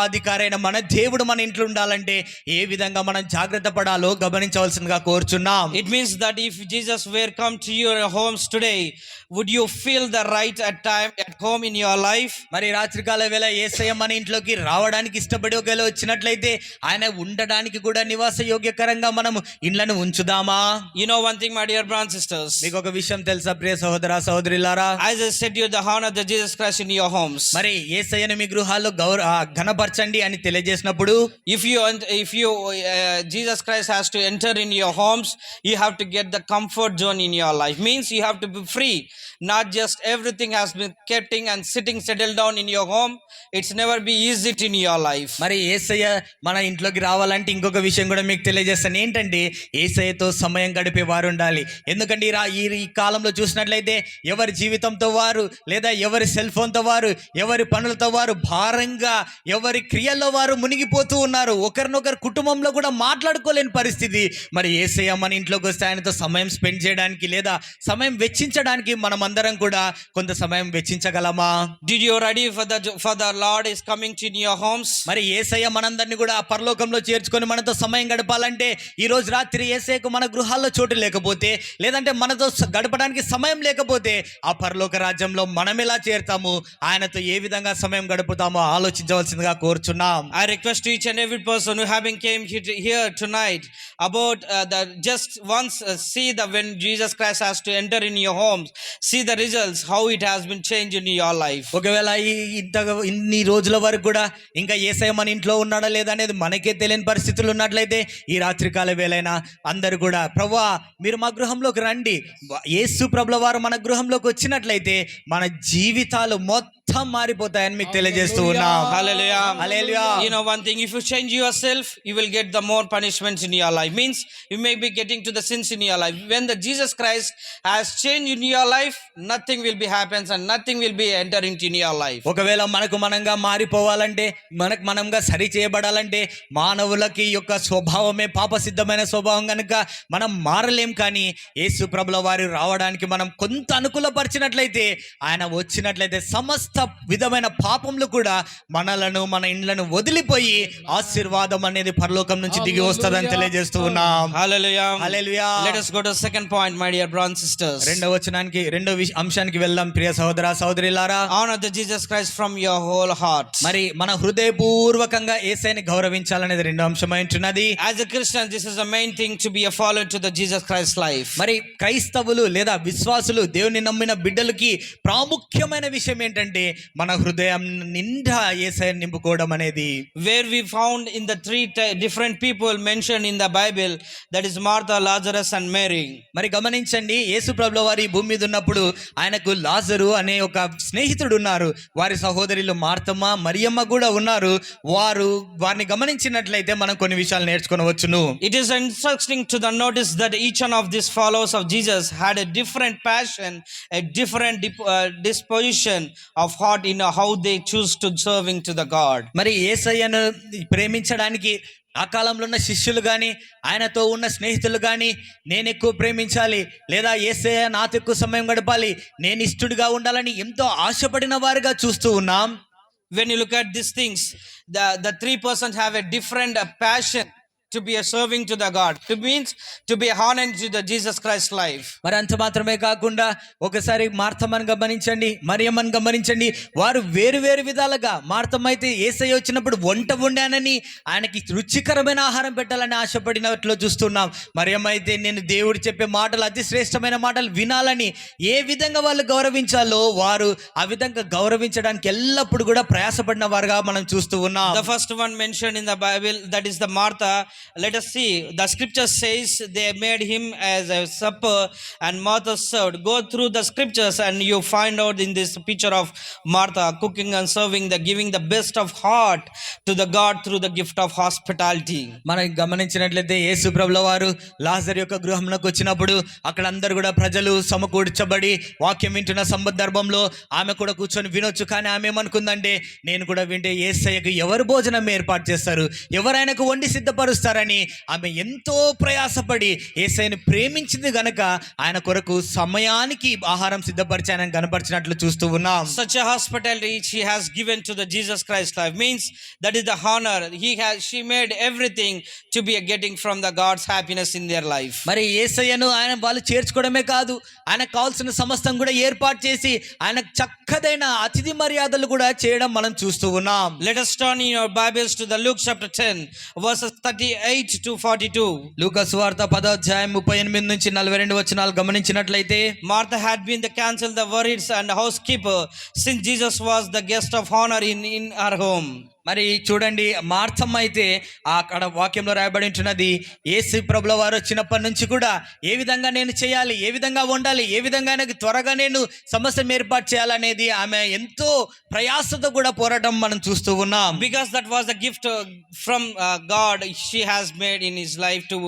సర్వాధికారి అయిన మన దేవుడు మన ఇంట్లో ఉండాలంటే ఏ విధంగా మనం జాగ్రత్త పడాలో గమనించవలసిందిగా కోరుచున్నాం. It means that if Jesus were come to your homes today, would you feel the right at home in your life? మరి రాత్రికాల వేళ యేసయ్య మన ఇంట్లోకి రావడానికి ఇష్టపడి ఒకవేళ వచ్చినట్లయితే ఆయన ఉండడానికి కూడా నివాస యోగ్యకరంగా మనము ఇండ్లను ఉంచుదామా? You know one thing, my dear brothers and sisters. మీకు ఒక విషయం తెలుసా ప్రియ సహోదర సహోదరులారా? As I said you the honor of the Jesus Christ in your homes. మరి యేసయ్యను మీ గృహాల్లో ఘనపరచండి అని తెలియజేసినప్పుడు If you Jesus Christ has to enter in your homes, you have to get the comfort zone in your life. Means you have to be free. Not just everything has been kept and sitting settled down in your home. It's never be easy in your life. మరి యేసయ్య మన ఇంట్లోకి రావాలంటే ఇంకొక విషయం కూడా మీకు తెలియజేస్తాను. ఏంటంటే యేసయ్యతో సమయం గడిపే వారు ఉండాలి. ఎందుకంటే ఈ కాలంలో చూసినట్లయితే ఎవరి జీవితంతో వారు లేదా ఎవరి సెల్ ఫోన్తో వారు ఎవరి పనులతో వారు భారంగా ఎవరి క్రియల్లో వారు మునిగిపోతూ ఉన్నారు. ఒకరినొకరు కుటుంబంలో కూడా మాట్లాడుకోలేని పరిస్థితి. మరి యేసయ్య మన ఇంట్లోకి వస్తే ఆయనతో సమయం స్పెండ్ చేయడానికి లేదా సమయం వెచ్చించడానికి మనం అందరం కూడా కొంత సమయం వెచ్చించగలమా? Did you ready for the Lord is coming to your homes? మరి యేసయ్య మనందరినీ కూడా పరలోకంలో చేర్చుకొని మనతో సమయం గడపాలంటే ఈ రోజు రాత్రి యేసయ్యకు మన గృహాల్లో చోటు లేకపోతే లేదంటే మనతో గడపడానికి సమయం లేకపోతే ఆ పరలోక రాజ్యంలో మనం ఎలా చేరుతాము, ఆయనతో ఏ విధంగా సమయం గడుపుతామో ఆలోచించవలసిందిగా కోరుచున్నాం. I request to each and every person who having came here tonight about just once see when Jesus Christ has to enter in your homes, see the results how it has been changed in your life. ఒకవేళ ఇన్ని రోజుల వరకు కూడా ఇంకా యేసయ్య మన ఇంట్లో ఉన్నాడా లేదా అనేది మనకే తెలియని పరిస్థితులు ఉన్నట్లయితే ఈ రాత్రికాల వేళైనా అందరూ కూడా ప్రభువా మీరు మా గృహంలోకి రండి, యేసు ప్రభుల వారు మన గృహంలోకి వచ్చినట్లయితే మన జీవితాలు మొత్తం మారిపోతాయని మీకు తెలియజేస్తూ ఉన్నాం. Hallelujah. Hallelujah. You know one thing, if you change yourself, you will get the more punishments in your life. Means you may be getting to the sins in your life. When the Jesus Christ has changed in your life, nothing will be happens and nothing will be entering in your life. ఒకవేళ మనకు మనంగా మారిపోవాలంటే మనంగా సరి చేయబడాలంటే మానవులకి యొక్క స్వభావమే పాపసిద్ధమైన స్వభావం కనుక మనం మారలేం. కానీ యేసు ప్రభుల వారు రావడానికి మనం కొంత అనుకూలపరిచినట్లయితే ఆయన వచ్చినట్లయితే సమస్త విధమైన పాపములు కూడా మనలను మన ఇండ్లను వదిలిపోయి ఆశీర్వాదం అనేది పరలోకం నుంచి దిగి వస్తుందని తెలియజేస్తూ ఉన్నాం. Hallelujah. Hallelujah. Let us go to the second point, my dear brothers and sisters. రెండో అంశానికి వెళ్దాం ప్రియ సహోదర సహోదరులారా. Honor the Jesus Christ from your whole heart. మరి మన హృదయపూర్వకంగా యేసయ్యని గౌరవించాలనేది రెండో అంశమై ఉంటున్నది. As a Christian, this is the main thing to be a follower to the Jesus Christ life. మరి క్రైస్తవులు లేదా విశ్వాసులు దేవుని నమ్మిన బిడ్డలకి ప్రాముఖ్యమైన విషయం ఏంటంటే మన హృదయం నిండా యేసయ్యని నింపుకోవడం అనేది. Where we found in the three different people mentioned in the Bible, that is Martha, Lazarus and Mary. మరి గమనించండి, యేసు ప్రభుల వారు ఈ భూమి మీద ఉన్నప్పుడు ఆయనకు లాజరు అనే ఒక స్నేహితుడు ఉన్నారు. వారి సహోదరులు మార్తమ్మ మరియమ్మ కూడా ఉన్నారు. వారిని గమనించినట్లయితే మనం కొన్ని విషయాలు నేర్చుకోవచ్చును. It is interesting to the notice that each one of these followers of Jesus had a different passion, a different disposition of heart in how they choose to serving to the God. మరి యేసయ్యను ప్రేమించడానికి ఆ కాలంలో ఉన్న శిష్యులు కానీ ఆయనతో ఉన్న స్నేహితులు కానీ నేను ఎక్కువ ప్రేమించాలి లేదా యేసయ్య నాతో ఎక్కువ సమయం గడపాలి, నేను ఇష్టడుగా ఉండాలని ఎంతో ఆశపడిన వారుగా చూస్తూ ఉన్నాం. When you look at these things, the three persons have a different passion to be a serving to the God. It means to be honoring to the Jesus Christ life. మరి అంత మాత్రమే కాకుండా ఒకసారి మార్తమ్మని గమనించండి, మరియమ్మని గమనించండి. వారు వేరు వేరు విధాలుగా, మార్తమ్మ అయితే యేసయ్య వచ్చినప్పుడు వంట వండానని ఆయనకి రుచికరమైన ఆహారం పెట్టాలని ఆశపడినట్లు చూస్తున్నాం. మరియమ్మ అయితే నేను దేవుడు చెప్పే మాటలు అతి శ్రేష్టమైన మాటలు వినాలని ఏ విధంగా వాళ్ళు గౌరవించాలో వారు ఆ విధంగా గౌరవించడానికి ఎల్లప్పుడూ కూడా ప్రయాసపడిన వారుగా మనం చూస్తూ ఉన్నాం. The first one mentioned in the Bible, that is the Martha. Let us see, the scripture says they made him as a supper and Martha served. Go through the scriptures and you find out in this picture of Martha cooking and serving, giving the best of heart to the God through the gift of hospitality. మనం గమనించినట్లయితే యేసు ప్రభుల వారు లాజరు యొక్క గృహంలోకి వచ్చినప్పుడు అక్కడ అందరూ కూడా ప్రజలు సమకూర్చబడి వాక్యం వింటున్న సందర్భంలో ఆమె కూడా కూర్చొని వినొచ్చు. కానీ ఆమె ఏమనుకుందంటే నేను కూడా వింటే యేసయ్యకు ఎవరు భోజనం ఏర్పాటు చేస్తారు, ఎవరైనాకు వండి సిద్ధపరుస్తారు ఉంటారని ఆమె ఎంతో ప్రయాసపడి యేసయ్యను ప్రేమించింది గనక ఆయన కొరకు సమయానికి ఆహారం సిద్ధపరిచి ఆయన కనపరిచినట్లు చూస్తూ ఉన్నాం. Such a hospitality she has given to the Jesus Christ life means that is the honor she made everything to be getting from the God's happiness in their life. మరి యేసయ్యను ఆయన వాళ్ళు చేర్చుకోవడమే కాదు, ఆయనకు కావాల్సిన సమస్తం కూడా ఏర్పాటు చేసి ఆయన చక్కదైన అతిథి మర్యాదలు కూడా చేయడం మనం చూస్తూ ఉన్నాం. Let us turn in your Bibles to the Luke chapter 10 verses 38 to 42. లూకా సువార్త 10వ అధ్యాయం 38 నుంచి 42 వచనాలు గమనించినట్లయితే, Martha had been the counsel, the worried and housekeeper since Jesus was the guest of honor in her home. మరి చూడండి, మార్తమ్మ అయితే అక్కడ వాక్యంలో రాయబడి ఉంటున్నది, యేసు ప్రభుల వారు వచ్చినప్పటి నుంచి కూడా ఏ విధంగా నేను చేయాలి, ఏ విధంగా వండాలి, ఏ విధంగా నాకు త్వరగా నేను సమస్య ఏర్పాటు చేయాలనేది ఆమె ఎంతో ప్రయాసతో కూడా పోరాటం మనం చూస్తూ ఉన్నాం. Because that was the gift from God she has made in his life to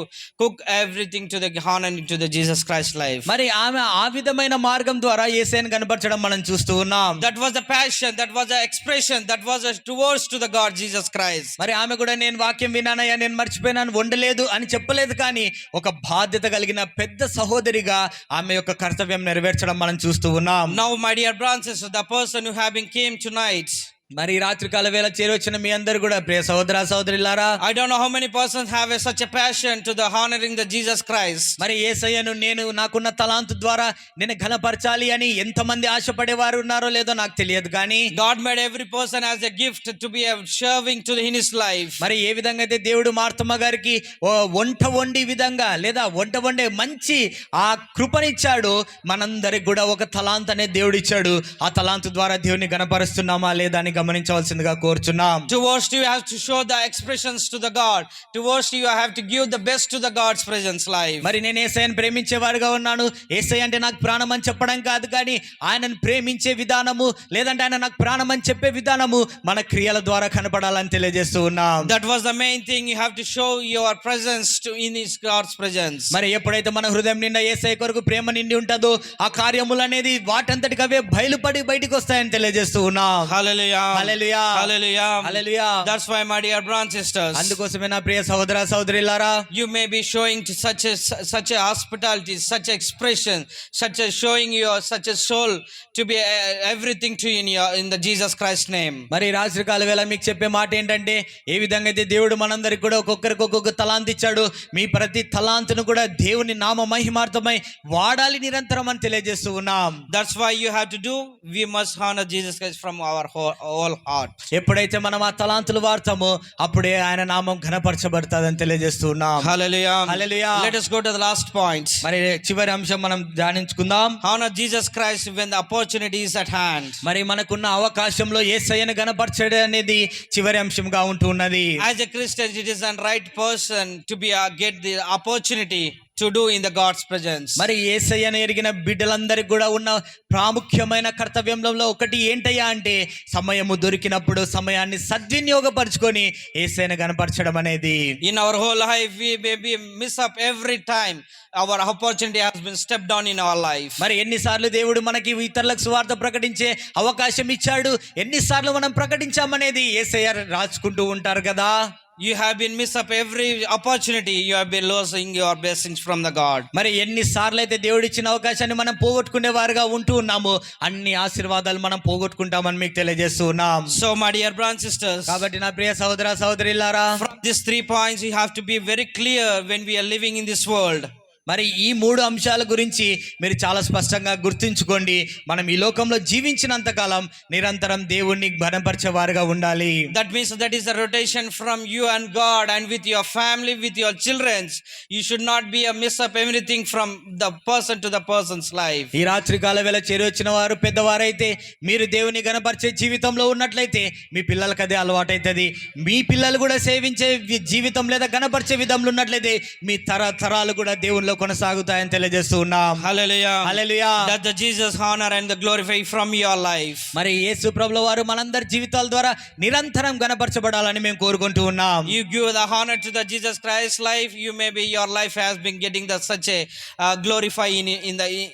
cook everything to the honor to the Jesus Christ life. మరి ఆమె ఆ విధమైన మార్గం ద్వారా యేసయ్యను కనపరచడం మనం చూస్తూ ఉన్నాం. That was the passion, that was the expression, that was towards to the God Jesus Christ. మరి ఆమె కూడా నేను వాక్యం వినానయ్యా, నేను మర్చిపోయినాను, వండలేదు అని చెప్పలేదు, కానీ ఒక బాధ్యత కలిగిన పెద్ద సహోదరిగా ఆమె యొక్క కర్తవ్యం నెరవేర్చడం మనం చూస్తూ ఉన్నాం. Now my dear brothers, the person who having came tonight, మరి రాత్రికాల వేళ చేరొచ్చిన మీ అందరు కూడా ప్రియ సహోదర సహోదరులారా, I don't know how many persons have such a passion to the honoring the Jesus Christ. మరి యేసయ్యను నేను నాకున్న తలాంతు ద్వారా నేను ఘనపరచాలి అని ఎంతమంది ఆశపడేవారు ఉన్నారో లేదో నాకు తెలియదు, కానీ God made every person as a gift to be serving to in his life. మరి ఏ విధంగా అయితే దేవుడు మార్తమ్మ గారికి వంట వండి విధంగా లేదా వంట వండే మంచి ఆ కృపనిచ్చాడు, మనందరికి కూడా ఒక తలాంత్ అనే దేవుడు ఇచ్చాడు. ఆ తలాంతు ద్వారా దేవుని ఘనపరుస్తున్నామా లేదా అని గమనించవలసిందిగా కోరుచున్నాం. To worship you have to show the expressions to the God. To worship you have to give the best to the God's presence life. మరి నేను యేసయ్యను ప్రేమించేవారుగా ఉన్నాను, యేసయ్య అంటే నాకు ప్రాణం అని చెప్పడం కాదు, కానీ ఆయనను ప్రేమించే విధానము లేదంటే ఆయన నాకు ప్రాణం అని చెప్పే విధానము మన క్రియల ద్వారా కనపడాలని తెలియజేస్తూ ఉన్నాం. That was the main thing. You have to show your presence to in his God's presence. మరి ఎప్పుడైతే మన హృదయం నిండా యేసయ్య కొరకు ప్రేమ నిండి ఉంటుందో ఆ కార్యములు అనేది వాటంతటికి అవే బయలుపడి బయటికి వస్తాయని తెలియజేస్తూ ఉన్నాం. Hallelujah. Hallelujah, Hallelujah. Hallelujah. That's why my dear brothers and sisters, అందుకోసమే నా ప్రియ సహోదర సహోదరులారా, you may be showing to such a hospitality, such expression, such a showing your such a soul to be everything to in the Jesus Christ name. మరి రాత్రికాల వేళ మీకు చెప్పే మాట ఏంటంటే, ఏ విధంగా అయితే దేవుడు మనందరికి కూడా ఒక్కొక్కరికి ఒక్కొక్క తలాంత్ ఇచ్చాడు, మీ ప్రతి తలాంతును కూడా దేవుని నామ మహిమార్థమై వాడాలి నిరంతరం అని తెలియజేస్తూ ఉన్నాం. That's why you have to do, we must honor Jesus Christ from our whole heart. ఎప్పుడైతే మనం ఆ తలాంతులు వాడతామో అప్పుడే ఆయన నామం ఘనపరచబడుతుందని తెలియజేస్తూ ఉన్నాం. Hallelujah. Hallelujah. Let us go to the last point. మరి చివరి అంశం మనం ధ్యానించుకుందాం. Honor Jesus Christ when the opportunity is at hand. మరి మనకున్న అవకాశంలో యేసయ్యను ఘనపరచడం అనేది చివరి అంశంగా ఉంటూ ఉన్నది. As a Christian, it is the right person to be get the opportunity to do in the God's presence. మరి యేసయ్యను ఎరిగిన బిడ్డలందరికీ కూడా ఉన్న ప్రాముఖ్యమైన కర్తవ్యంలో ఒకటి ఏంటయ్యా అంటే, సమయము దొరికినప్పుడు సమయాన్ని సద్వినియోగపరచుకొని యేసయ్యను కనపరచడం అనేది. In our whole life, we maybe miss up every time our opportunity has been stepped on in our life. మరి ఎన్నిసార్లు దేవుడు మనకి ఇతరులకు సువార్త ప్రకటించే అవకాశం ఇచ్చాడు, ఎన్నిసార్లు మనం ప్రకటించామనేది యేసయ్య రాసుకుంటూ ఉంటారు కదా. You have been miss up every opportunity. You have been losing your blessings from the God. మరి ఎన్నిసార్లు అయితే దేవుడు ఇచ్చిన అవకాశాన్ని మనం పోగొట్టుకునే వారుగా ఉంటూ ఉన్నాము, అన్ని ఆశీర్వాదాలు మనం పోగొట్టుకుంటామని మీకు తెలియజేస్తూ ఉన్నాం. So my dear brothers and sisters, కాబట్టి నా ప్రియ సహోదర సహోదరులారా, from these 3 points you have to be very clear when we are living in this world. మరి ఈ 3 అంశాల గురించి మీరు చాలా స్పష్టంగా గుర్తుంచుకోండి. మనం ఈ లోకంలో జీవించినంత కాలం నిరంతరం దేవుణ్ణి ఘనపరిచేవారుగా ఉండాలి. That means that is a rotation from you and God and with your family, with your children. You should not be a miss up everything from the person to the person's life. ఈ రాత్రి కాల వేళ చేరొచ్చిన వారు పెద్దవారైతే మీరు దేవుని ఘనపరిచే జీవితంలో ఉన్నట్లయితే మీ పిల్లలకి అదే అలవాటైతుంది. మీ పిల్లలు కూడా సేవించే జీవితం లేదా ఘనపరిచే విధంలో ఉన్నట్లయితే మీ తరతరాలు కూడా దేవునిలో కొనసాగుతాయని తెలియజేస్తూ ఉన్నాం. Hallelujah. Hallelujah. That the Jesus honor and the glorify from your life. మరి యేసు ప్రభుల వారు మనందరి జీవితాల ద్వారా నిరంతరం గణపరచబడాలని మేము కోరుకుంటూ ఉన్నాం. You give the honor to the Jesus Christ life, you maybe your life has been getting the such a glorify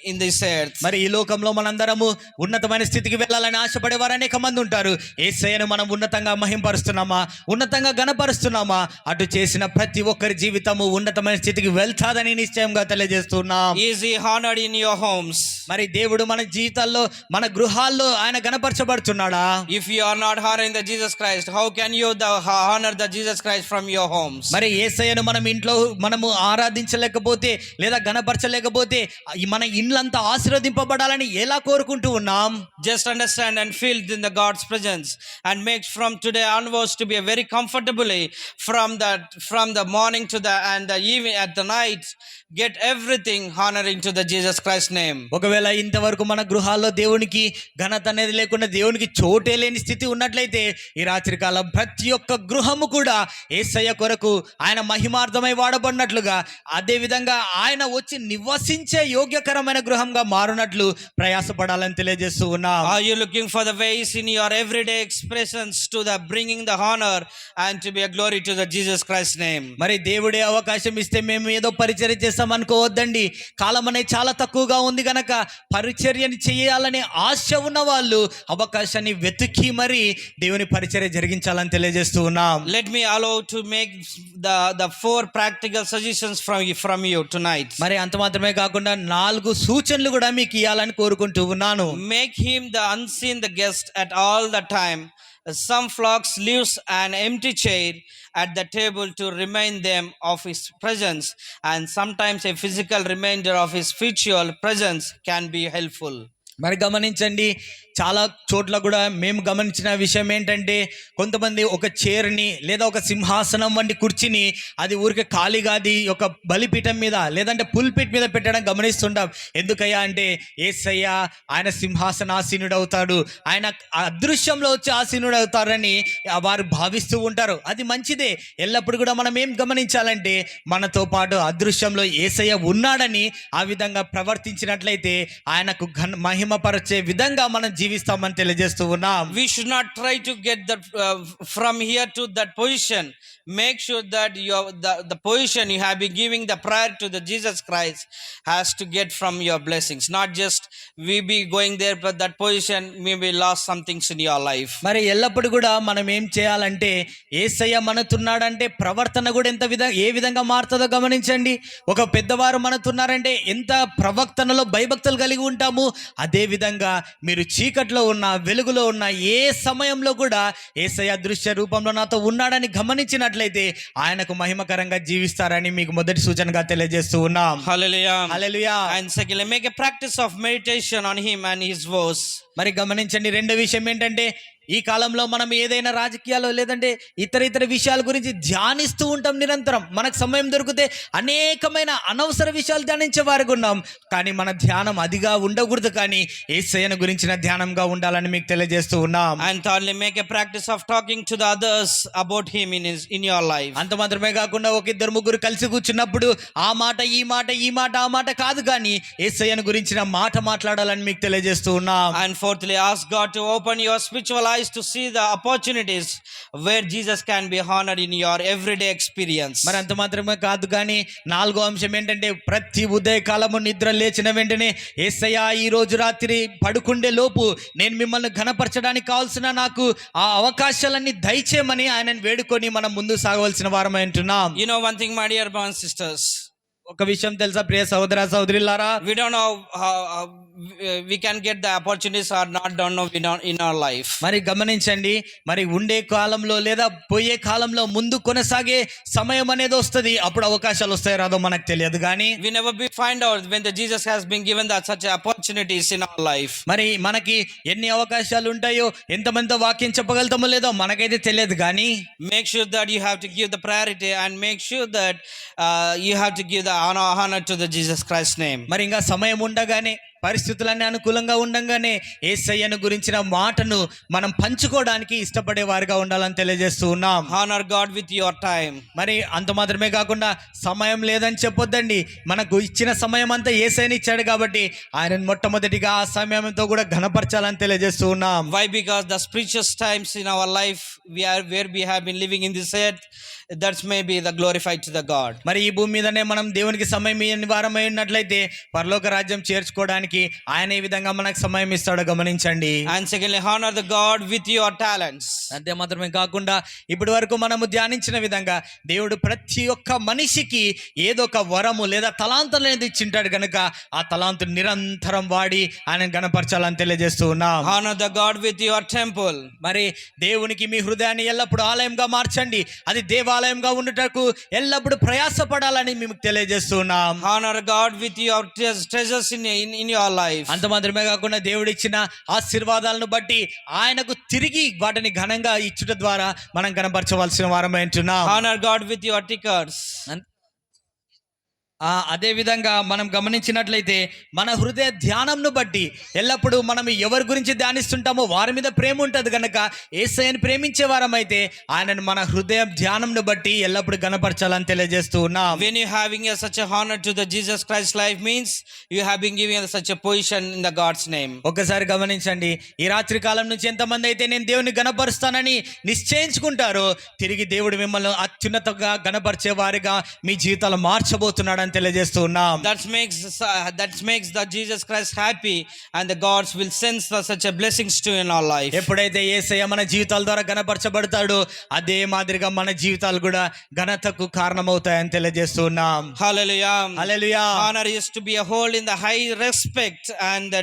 in this earth. మరి ఈ లోకంలో మనందరము ఉన్నతమైన స్థితికి వెళ్ళాలని ఆశపడే వారు అనేక మంది ఉంటారు. యేసయ్యను మనం ఉన్నతంగా మహింపరుస్తున్నామా, ఉన్నతంగా గణపరుస్తున్నామా? అటు చేసిన ప్రతి ఒక్కరి జీవితము ఉన్నతమైన స్థితికి వెళ్తాదని నిశ్చయంగా తెలియజేస్తున్నాం. Is he honored in your homes? మరి దేవుడు మన జీవితాల్లో, మన గృహాల్లో ఆయన గణపరచబడుతున్నాడా? If you are not honoring the Jesus Christ, how can you honor the Jesus Christ from your homes? మరి యేసయ్యను మనం ఇంట్లో మనము ఆరాధించలేకపోతే లేదా గణపరచలేకపోతే మన ఇండ్లంతా ఆశీర్వదింపబడాలని ఎలా కోరుకుంటూ ఉన్నాం? Just understand and feel in the God's presence and make from today onwards to be a very comfortably from the morning to the and the evening at the night, get everything honoring to the Jesus Christ name. ఒకవేళ ఇంతవరకు మన గృహాల్లో దేవునికి ఘనత అనేది లేకుండా దేవునికి చోటే లేని స్థితి ఉన్నట్లయితే ఈ రాత్రికాలం ప్రతి ఒక్క గృహము కూడా యేసయ్య కొరకు ఆయన మహిమార్థమై వాడబడినట్లుగా, అదే విధంగా ఆయన వచ్చి నివసించే యోగ్యకరమైన గృహంగా మారునట్లు ప్రయాసపడాలని తెలియజేస్తూ ఉన్నాం. Are you looking for the ways in your everyday expressions to the bringing the honor and to be a glory to the Jesus Christ name? మరి దేవుడే అవకాశం ఇస్తే మేము ఏదో పరిచర్య చేస్తాం అనుకోవద్దండి. కాలం అనేది చాలా తక్కువగా ఉంది గనక పరిచర్యని చేయాలనే ఆశ ఉన్న వాళ్ళు అవకాశాన్ని వెతికి మరి దేవుని పరిచర్య జరిగించాలని తెలియజేస్తూ ఉన్నాం. Let me allow to make the four practical suggestions from you tonight. మరి అంత మాత్రమే కాకుండా 4 సూచనలు కూడా మీకు ఇవ్వాలని కోరుకుంటూ ఉన్నాను. Make him the unseen the guest at all the time. Some flocks leaves an empty chair at the table to remind them of his presence, and sometimes a physical reminder of his spiritual presence can be helpful. మరి గమనించండి, చాలా చోట్ల కూడా మేము గమనించిన విషయం ఏంటంటే కొంతమంది ఒక చైర్ని లేదా ఒక సింహాసనం వంటి కుర్చీని అది ఊరికే ఖాళీగా అది ఒక బలిపీఠం మీద లేదంటే పుల్పిట్ మీద పెట్టడం గమనిస్తుంటాం. ఎందుకయ్యా అంటే యేసయ్య ఆయన సింహాసనాసీనుడు అవుతాడు, ఆయన అదృశ్యంలో వచ్చి ఆసీనుడు అవుతారని వారు భావిస్తూ ఉంటారు. అది మంచిదే. ఎల్లప్పుడు కూడా మనం ఏం గమనించాలంటే మనతో పాటు అదృశ్యంలో యేసయ్య ఉన్నాడని ఆ విధంగా ప్రవర్తించినట్లయితే ఆయనకు మహిమపరిచే విధంగా మనం జీవిస్తామని తెలియజేస్తూ ఉన్నాం. We should not try to get that from here to that position. Make sure that the position you have been giving the prayer to the Jesus Christ has to get from your blessings. Not just we be going there, but that position maybe lost some things in your life. మరి ఎల్లప్పుడు కూడా మనం ఏం చేయాలంటే యేసయ్య మనతున్నాడంటే ప్రవర్తన కూడా ఏ విధంగా మారుతుందో గమనించండి. ఒక పెద్దవారు మనతున్నారంటే ఎంత ప్రవర్తనలో భయభక్తులు కలిగి ఉంటాము. అదే విధంగా మీరు చీకట్లో ఉన్న వెలుగులో ఉన్న ఏ సమయంలో కూడా యేసయ్య దృశ్య రూపంలో నాతో ఉన్నాడని గమనించినట్లయితే ఆయనకు మహిమకరంగా జీవిస్తారని మీకు మొదటి సూచనగా తెలియజేస్తూ ఉన్నాం. Hallelujah. Hallelujah. And secondly, make a practice of meditation on him and his words. మరి గమనించండి, రెండో విషయం ఏంటంటే ఈ కాలంలో మనం ఏదైనా రాజకీయాలు లేదంటే ఇతర విషయాల గురించి ధ్యానిస్తూ ఉంటాం నిరంతరం. మనకు సమయం దొరికితే అనేకమైన అనవసర విషయాలు ధ్యానించే వారికి ఉన్నాం. కానీ మన ధ్యానం అదిగా ఉండకూడదు, కానీ యేసయ్యను గురించిన ధ్యానంగా ఉండాలని మీకు తెలియజేస్తూ ఉన్నాం. And thirdly, make a practice of talking to the others about him in your life. అంత మాత్రమే కాకుండా ఒక 2-3 కలిసి కూర్చున్నప్పుడు ఆ మాట ఈ మాట ఆ మాట కాదు, కానీ యేసయ్యను గురించిన మాట మాట్లాడాలని మీకు తెలియజేస్తూ ఉన్నాం. And fourthly, ask God to open your spiritual eyes to see the opportunities where Jesus can be honored in your everyday experience. మరి అంత మాత్రమే కాదు, కానీ 4వ అంశం ఏంటంటే ప్రతి ఉదయకాలము నిద్ర లేచిన వెంటనే యేసయ్య ఈ రోజు రాత్రి పడుకుండే లోపు నేను మిమ్మల్ని ఘనపరచడానికి కావాల్సిన నాకు ఆ అవకాశాలన్నీ దయచేయమని ఆయనను వేడుకొని మనం ముందు సాగవలసిన వారమై ఉంటున్నాం. You know one thing, my dear brothers and sisters, ఒక విషయం తెలుసా ప్రియ సహోదర సహోదరులారా, we don't know how we can get the opportunities or not, don't know in our life. మరి గమనించండి, మరి ఉండే కాలంలో లేదా పోయే కాలంలో ముందు కొనసాగే సమయం అనేది వస్తుంది. అప్పుడు అవకాశాలు వస్తాయి రాదో మనకు తెలియదు, కానీ we never find out when the Jesus has been given that such opportunities in our life. మరి మనకి ఎన్ని అవకాశాలు ఉంటాయో ఎంతమందితో వాక్యం చెప్పగలుగుతామో లేదో మనకైతే తెలియదు, కానీ make sure that you have to give the priority and make sure that you have to give the honor to the Jesus Christ name. మరి ఇంకా సమయం ఉండగానే పరిస్థితులన్నీ అనుకూలంగా ఉండంగానే యేసయ్యను గురించిన మాటను మనం పంచుకోవడానికి ఇష్టపడే వారిగా ఉండాలని తెలియజేస్తూ ఉన్నాం. Honor God with your time. మరి అంత మాత్రమే కాకుండా సమయం లేదని చెప్పొద్దండి. మనకు ఇచ్చిన సమయం అంతా యేసయ్యని ఇచ్చాడు కాబట్టి ఆయనను మొట్టమొదటిగా ఆ సమయంతో కూడా ఘనపరచాలని తెలియజేస్తూ ఉన్నాం. Why? Because the precious times in our life where we have been living in this earth, that may be the glorified to the God. మరి ఈ భూమి మీదనే మనం దేవునికి సమయం ఇవ్వని వారమై ఉన్నట్లయితే పరలోక రాజ్యం చేర్చుకోవడానికి ఆయన ఈ విధంగా మనకు సమయం ఇస్తాడో గమనించండి. And secondly, honor the God with your talents. అంతే మాత్రమే కాకుండా ఇప్పటి వరకు మనము ధ్యానించిన విధంగా దేవుడు ప్రతి ఒక్క మనిషికి ఏదో ఒక వరము లేదా తలాంతం అనేది ఇచ్చింటాడు కనుక ఆ తలాంతు నిరంతరం వాడి ఆయన గణపరచాలని తెలియజేస్తూ ఉన్నాం. Honor the God with your temple. మరి దేవునికి మీ హృదయాన్ని ఎల్లప్పుడూ ఆలయంగా మార్చండి. అది దేవాలయంగా ఉండుటకు ఎల్లప్పుడూ ప్రయాసపడాలని మీకు తెలియజేస్తూ ఉన్నాం. Honor God with your treasures in your life. అంత మాత్రమే కాకుండా దేవుడిచ్చిన ఆశీర్వాదాలను బట్టి ఆయనకు తిరిగి వాటిని ఘనంగా ఇచ్చుట ద్వారా మనం కనపరచవలసిన వారమై ఉంటున్నాం. Honor God with your tickets. అదే విధంగా మనం గమనించినట్లయితే మన హృదయ ధ్యానంను బట్టి ఎల్లప్పుడూ మనం ఎవరి గురించి ధ్యానిస్తుంటామో వారి మీద ప్రేమ ఉంటుంది కనుక యేసయ్యను ప్రేమించే వారమైతే ఆయనను మన హృదయ ధ్యానంను బట్టి ఎల్లప్పుడూ గణపరచాలని తెలియజేస్తూ ఉన్నాం. When you having such a honor to the Jesus Christ life means you have been given such a position in the God's name. ఒక్కసారి గమనించండి, ఈ రాత్రి కాలం నుంచి ఎంతమంది అయితే నేను దేవుని గణపరుస్తానని నిశ్చయించుకుంటారో తిరిగి దేవుడు మిమ్మల్ని అత్యున్నతంగా గణపరిచే వారిగా మీ జీవితాలు మార్చబోతున్నాడని తెలియజేస్తూ ఉన్నాం. That makes the Jesus Christ happy and the gods will sense such a blessings to in our life. ఎప్పుడైతే యేసయ్య మన జీవితాల ద్వారా గణపరచబడతాడో అదే మాదిరిగా మన జీవితాలు కూడా ఘనతకు కారణమవుతాయని తెలియజేస్తూ ఉన్నాం. Hallelujah. Hallelujah. Honor is to be a hold in the high respect and the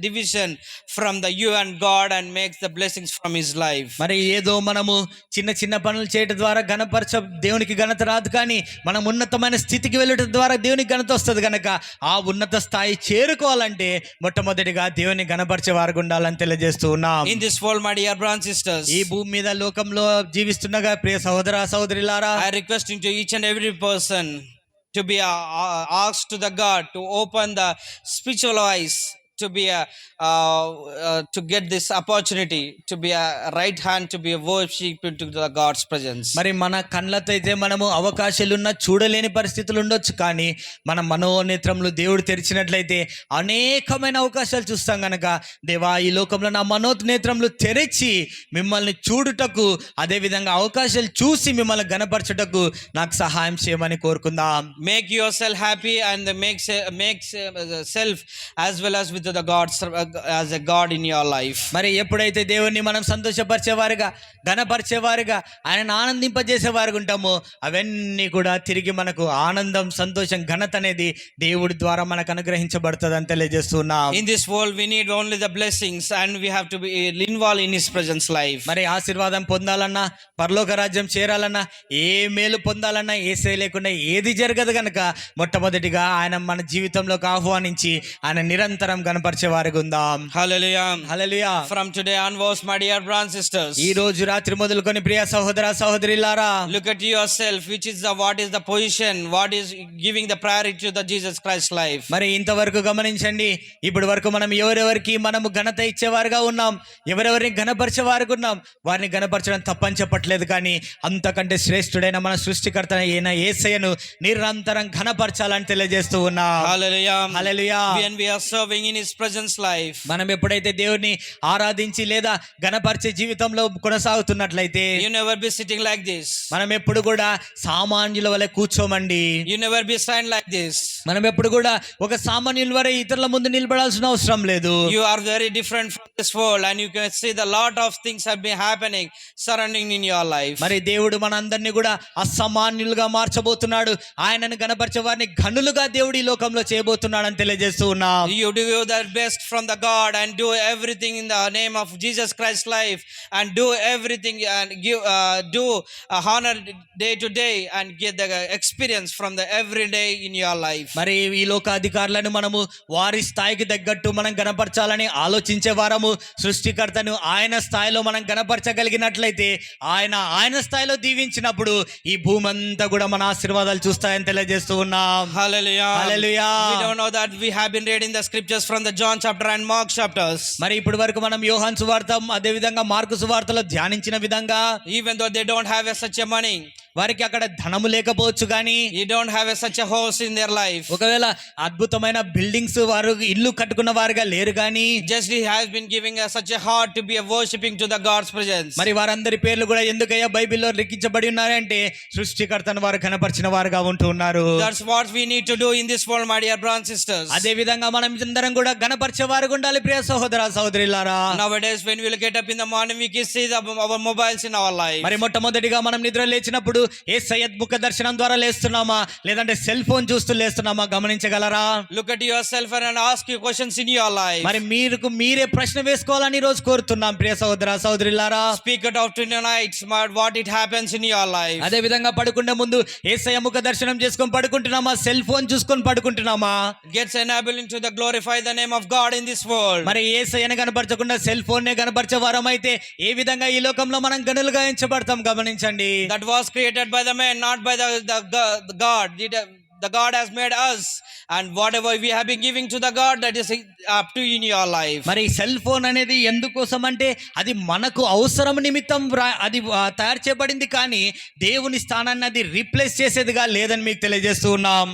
division from the you and God and makes the blessings from his life. మరి ఏదో మనము చిన్న చిన్న పనులు చేయడం ద్వారా దేవునికి ఘనత రాదు, కానీ మనం ఉన్నతమైన స్థితికి వెళ్ళటం ద్వారా దేవునికి ఘనత వస్తుంది కనుక ఆ ఉన్నత స్థాయి చేరుకోవాలంటే మొట్టమొదటిగా దేవుని గణపరిచే వారికి ఉండాలని తెలియజేస్తూ ఉన్నాం. In this world, my dear brothers and sisters, ఈ భూమి మీద లోకంలో జీవిస్తుండగా ప్రియ సహోదర సహోదరులారా, I requesting to each and every person to be asked to the God to open the spiritual eyes, to be to get this opportunity to be a right hand to be a worship into the God's presence. మరి మన కళ్ళతో అయితే మనము అవకాశాలున్న చూడలేని పరిస్థితులు ఉండొచ్చు, కానీ మన మనోనేత్రములు దేవుడు తెరిచినట్లయితే అనేకమైన అవకాశాలు చూస్తాం కనుక దేవా ఈ లోకంలో నా మనోనేత్రములు తెరిచి మిమ్మల్ని చూడుటకు అదే విధంగా అవకాశాలు చూసి మిమ్మల్ని గణపరచుటకు నాకు సహాయం చేయమని కోరుకుందాం. Make yourself happy and makes self as well as with the God's as a God in your life. మరి ఎప్పుడైతే దేవుణ్ణి మనం సంతోషపరిచేవారుగా గణపరిచేవారుగా ఆయన ఆనందింపజేసేవారుగా ఉంటామో అవన్నీ కూడా తిరిగి మనకు ఆనందం సంతోషం ఘనత అనేది దేవుడి ద్వారా మనకు అనుగ్రహించబడుతుంది అని తెలియజేస్తున్నాం. In this world we need only the blessings and we have to be involved in his presence life. మరి ఆశీర్వాదం పొందాలన్నా పరలోక రాజ్యం చేరాలన్నా ఏ మేలు పొందాలన్నా యేసయ్య లేకుండా ఏది జరగదు కనుక మొట్టమొదటిగా ఆయన మన జీవితంలోకి ఆహ్వానించి ఆయన నిరంతరం గణపరిచే వారికి ఉందాం. Hallelujah. Hallelujah. From today onwards, my dear brothers and sisters, ఈ రోజు రాత్రి మొదలుకొని ప్రియ సహోదర సహోదరులారా, look at yourself, what is the position, what is giving the priority to the Jesus Christ life. మరి ఇంతవరకు గమనించండి, ఇప్పటి వరకు మనం ఎవరెవరికి మనము ఘనత ఇచ్చేవారుగా ఉన్నాం, ఎవరెవరిని ఘనపరిచేవారుగా ఉన్నాం. వారిని ఘనపరచడం తప్పని చెప్పట్లేదు, కానీ అంతకంటే శ్రేష్ఠుడైన మన సృష్టికర్త అయిన యేసయ్యను నిరంతరం ఘనపరచాలని తెలియజేస్తూ ఉన్నాం. Hallelujah. Hallelujah. When we are serving in his presence life, మనం ఎప్పుడైతే దేవుని ఆరాధించి లేదా గణపరిచే జీవితంలో కొనసాగుతున్నట్లయితే you never be sitting like this, మనం ఎప్పుడు కూడా సామాన్యుల వలె కూర్చోమండి. you never be stand like this, మనం ఎప్పుడు కూడా ఒక సామాన్యుల వలె ఇతరుల ముందు నిలబడాల్సిన అవసరం లేదు. you are very different from this world and you can see the lot of things have been happening surrounding in your life. మరి దేవుడు మనందరినీ కూడా అసామాన్యులుగా మార్చబోతున్నాడు. ఆయనను గణపరిచే వారిని ఘనులుగా దేవుడు ఈ లోకంలో చేయబోతున్నాడు అని తెలియజేస్తూ ఉన్నాం. You do the best from the God and do everything in the name of Jesus Christ life and do everything and give do honor day to day and get the experience from the every day in your life. మరి ఈ లోక అధికారులను మనము వారి స్థాయికి తగ్గట్టు మనం గణపరచాలని ఆలోచించే వారము, సృష్టికర్తను ఆయన స్థాయిలో మనం గణపరచగలిగినట్లయితే ఆయన స్థాయిలో దీవించినప్పుడు ఈ భూమి అంతా కూడా మన ఆశీర్వాదాలు చూస్తాయని తెలియజేస్తూ ఉన్నాం. Hallelujah. Hallelujah. We don't know that we have been reading the scriptures from the John chapter and Mark chapters. మరి ఇప్పటి వరకు మనం యోహాను సువార్త అదే విధంగా మార్కు సువార్తలో ధ్యానించిన విధంగా, Even though they don't have such a money, వారికి అక్కడ ధనము లేకపోవచ్చు కానీ, you don't have such a house in their life, ఒకవేళ అద్భుతమైన బిల్డింగ్స్ వారు ఇల్లు కట్టుకున్న వారుగా లేరు కానీ, just he has been giving us such a heart to be a worshipping to the God's presence. మరి వారందరి పేర్లు కూడా ఎందుకయ్యా బైబిల్లో లిఖించబడి ఉన్నారంటే సృష్టికర్తను వారు కనపరిచిన వారుగా ఉంటూ ఉన్నారు. That's what we need to do in this world, my dear brothers and sisters. అదే విధంగా మనం అందరం కూడా గణపరిచే వారుగా ఉండాలి ప్రియ సహోదర సహోదరులారా. Nowadays when we will get up in the morning, we can see our mobiles in our life. మరి మొట్టమొదటిగా మనం నిద్ర లేచినప్పుడు యేసయ్య ముఖ దర్శనం ద్వారా లేస్తున్నామా, లేదంటే సెల్ ఫోన్ చూస్తూ లేస్తున్నామా గమనించగలరా? Look at yourself and ask you questions in your life. మరి మీరే ప్రశ్న వేసుకోవాలని ఈ రోజు కోరుతున్నాం ప్రియ సహోదర సహోదరులారా. Speak it out in your night, what it happens in your life. అదే విధంగా పడుకునే ముందు యేసయ్య ముఖ దర్శనం చేసుకొని పడుకుంటున్నామా, సెల్ ఫోన్ చూసుకొని పడుకుంటున్నామా? Gets enabling to the glorify the name of God in this world. మరి యేసయ్యని కనపరచకుండా సెల్ ఫోన్ నే కనపరిచే వారం అయితే ఏ విధంగా ఈ లోకంలో మనం గనులుగా ఎంచబడతాం గమనించండి. That was created by the man, not by the God. The God has made us, and whatever we have been giving to the God, that is up to you in your life. మరి cell phone అనేది ఎందుకోసం అంటే అది మనకు అవసరం నిమిత్తం అది తయారు చేయబడింది, కానీ దేవుని స్థానాన్ని అది రీప్లేస్ చేసేదిగా లేదని మీకు తెలియజేస్తూ ఉన్నాం.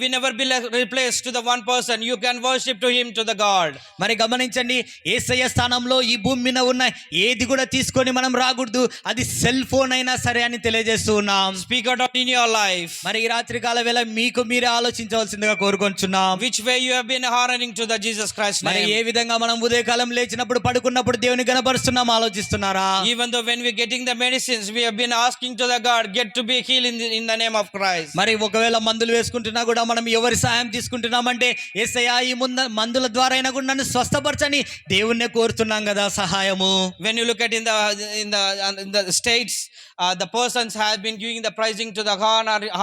We never be replaced to the one person. You can worship to him, to the God. మరి గమనించండి, యేసయ్య స్థానంలో ఈ భూమి మీద ఉన్న ఏది కూడా తీసుకొని మనం రాకూడదు, అది సెల్ ఫోన్ అయినా సరే అని తెలియజేస్తూ ఉన్నాం. Speak out in your life. మరి ఈ రాత్రి కాల వేళ మీకు మీరే ఆలోచించవలసిందిగా కోరుకొంచున్నాం. Which way you have been honoring to the Jesus Christ name. మరి ఏ విధంగా మనం ఉదయకాలం లేచినప్పుడు పడుకున్నప్పుడు దేవుని గణపరుస్తున్నాం ఆలోచిస్తున్నారా? Even though when we getting the medicines, we have been asking to the God, get to be healed in the name of Christ. మరి ఒకవేళ మందులు వేసుకుంటున్నా కూడా మనం ఎవరి సహాయం తీసుకుంటున్నామంటే యేసయ్యా ఈ మందుల ద్వారా అయినా కూడా నన్ను స్వస్థపరచని దేవుణ్ణే కోరుతున్నాం కదా సహాయము. When you look at in the states, the persons have been giving the praising to the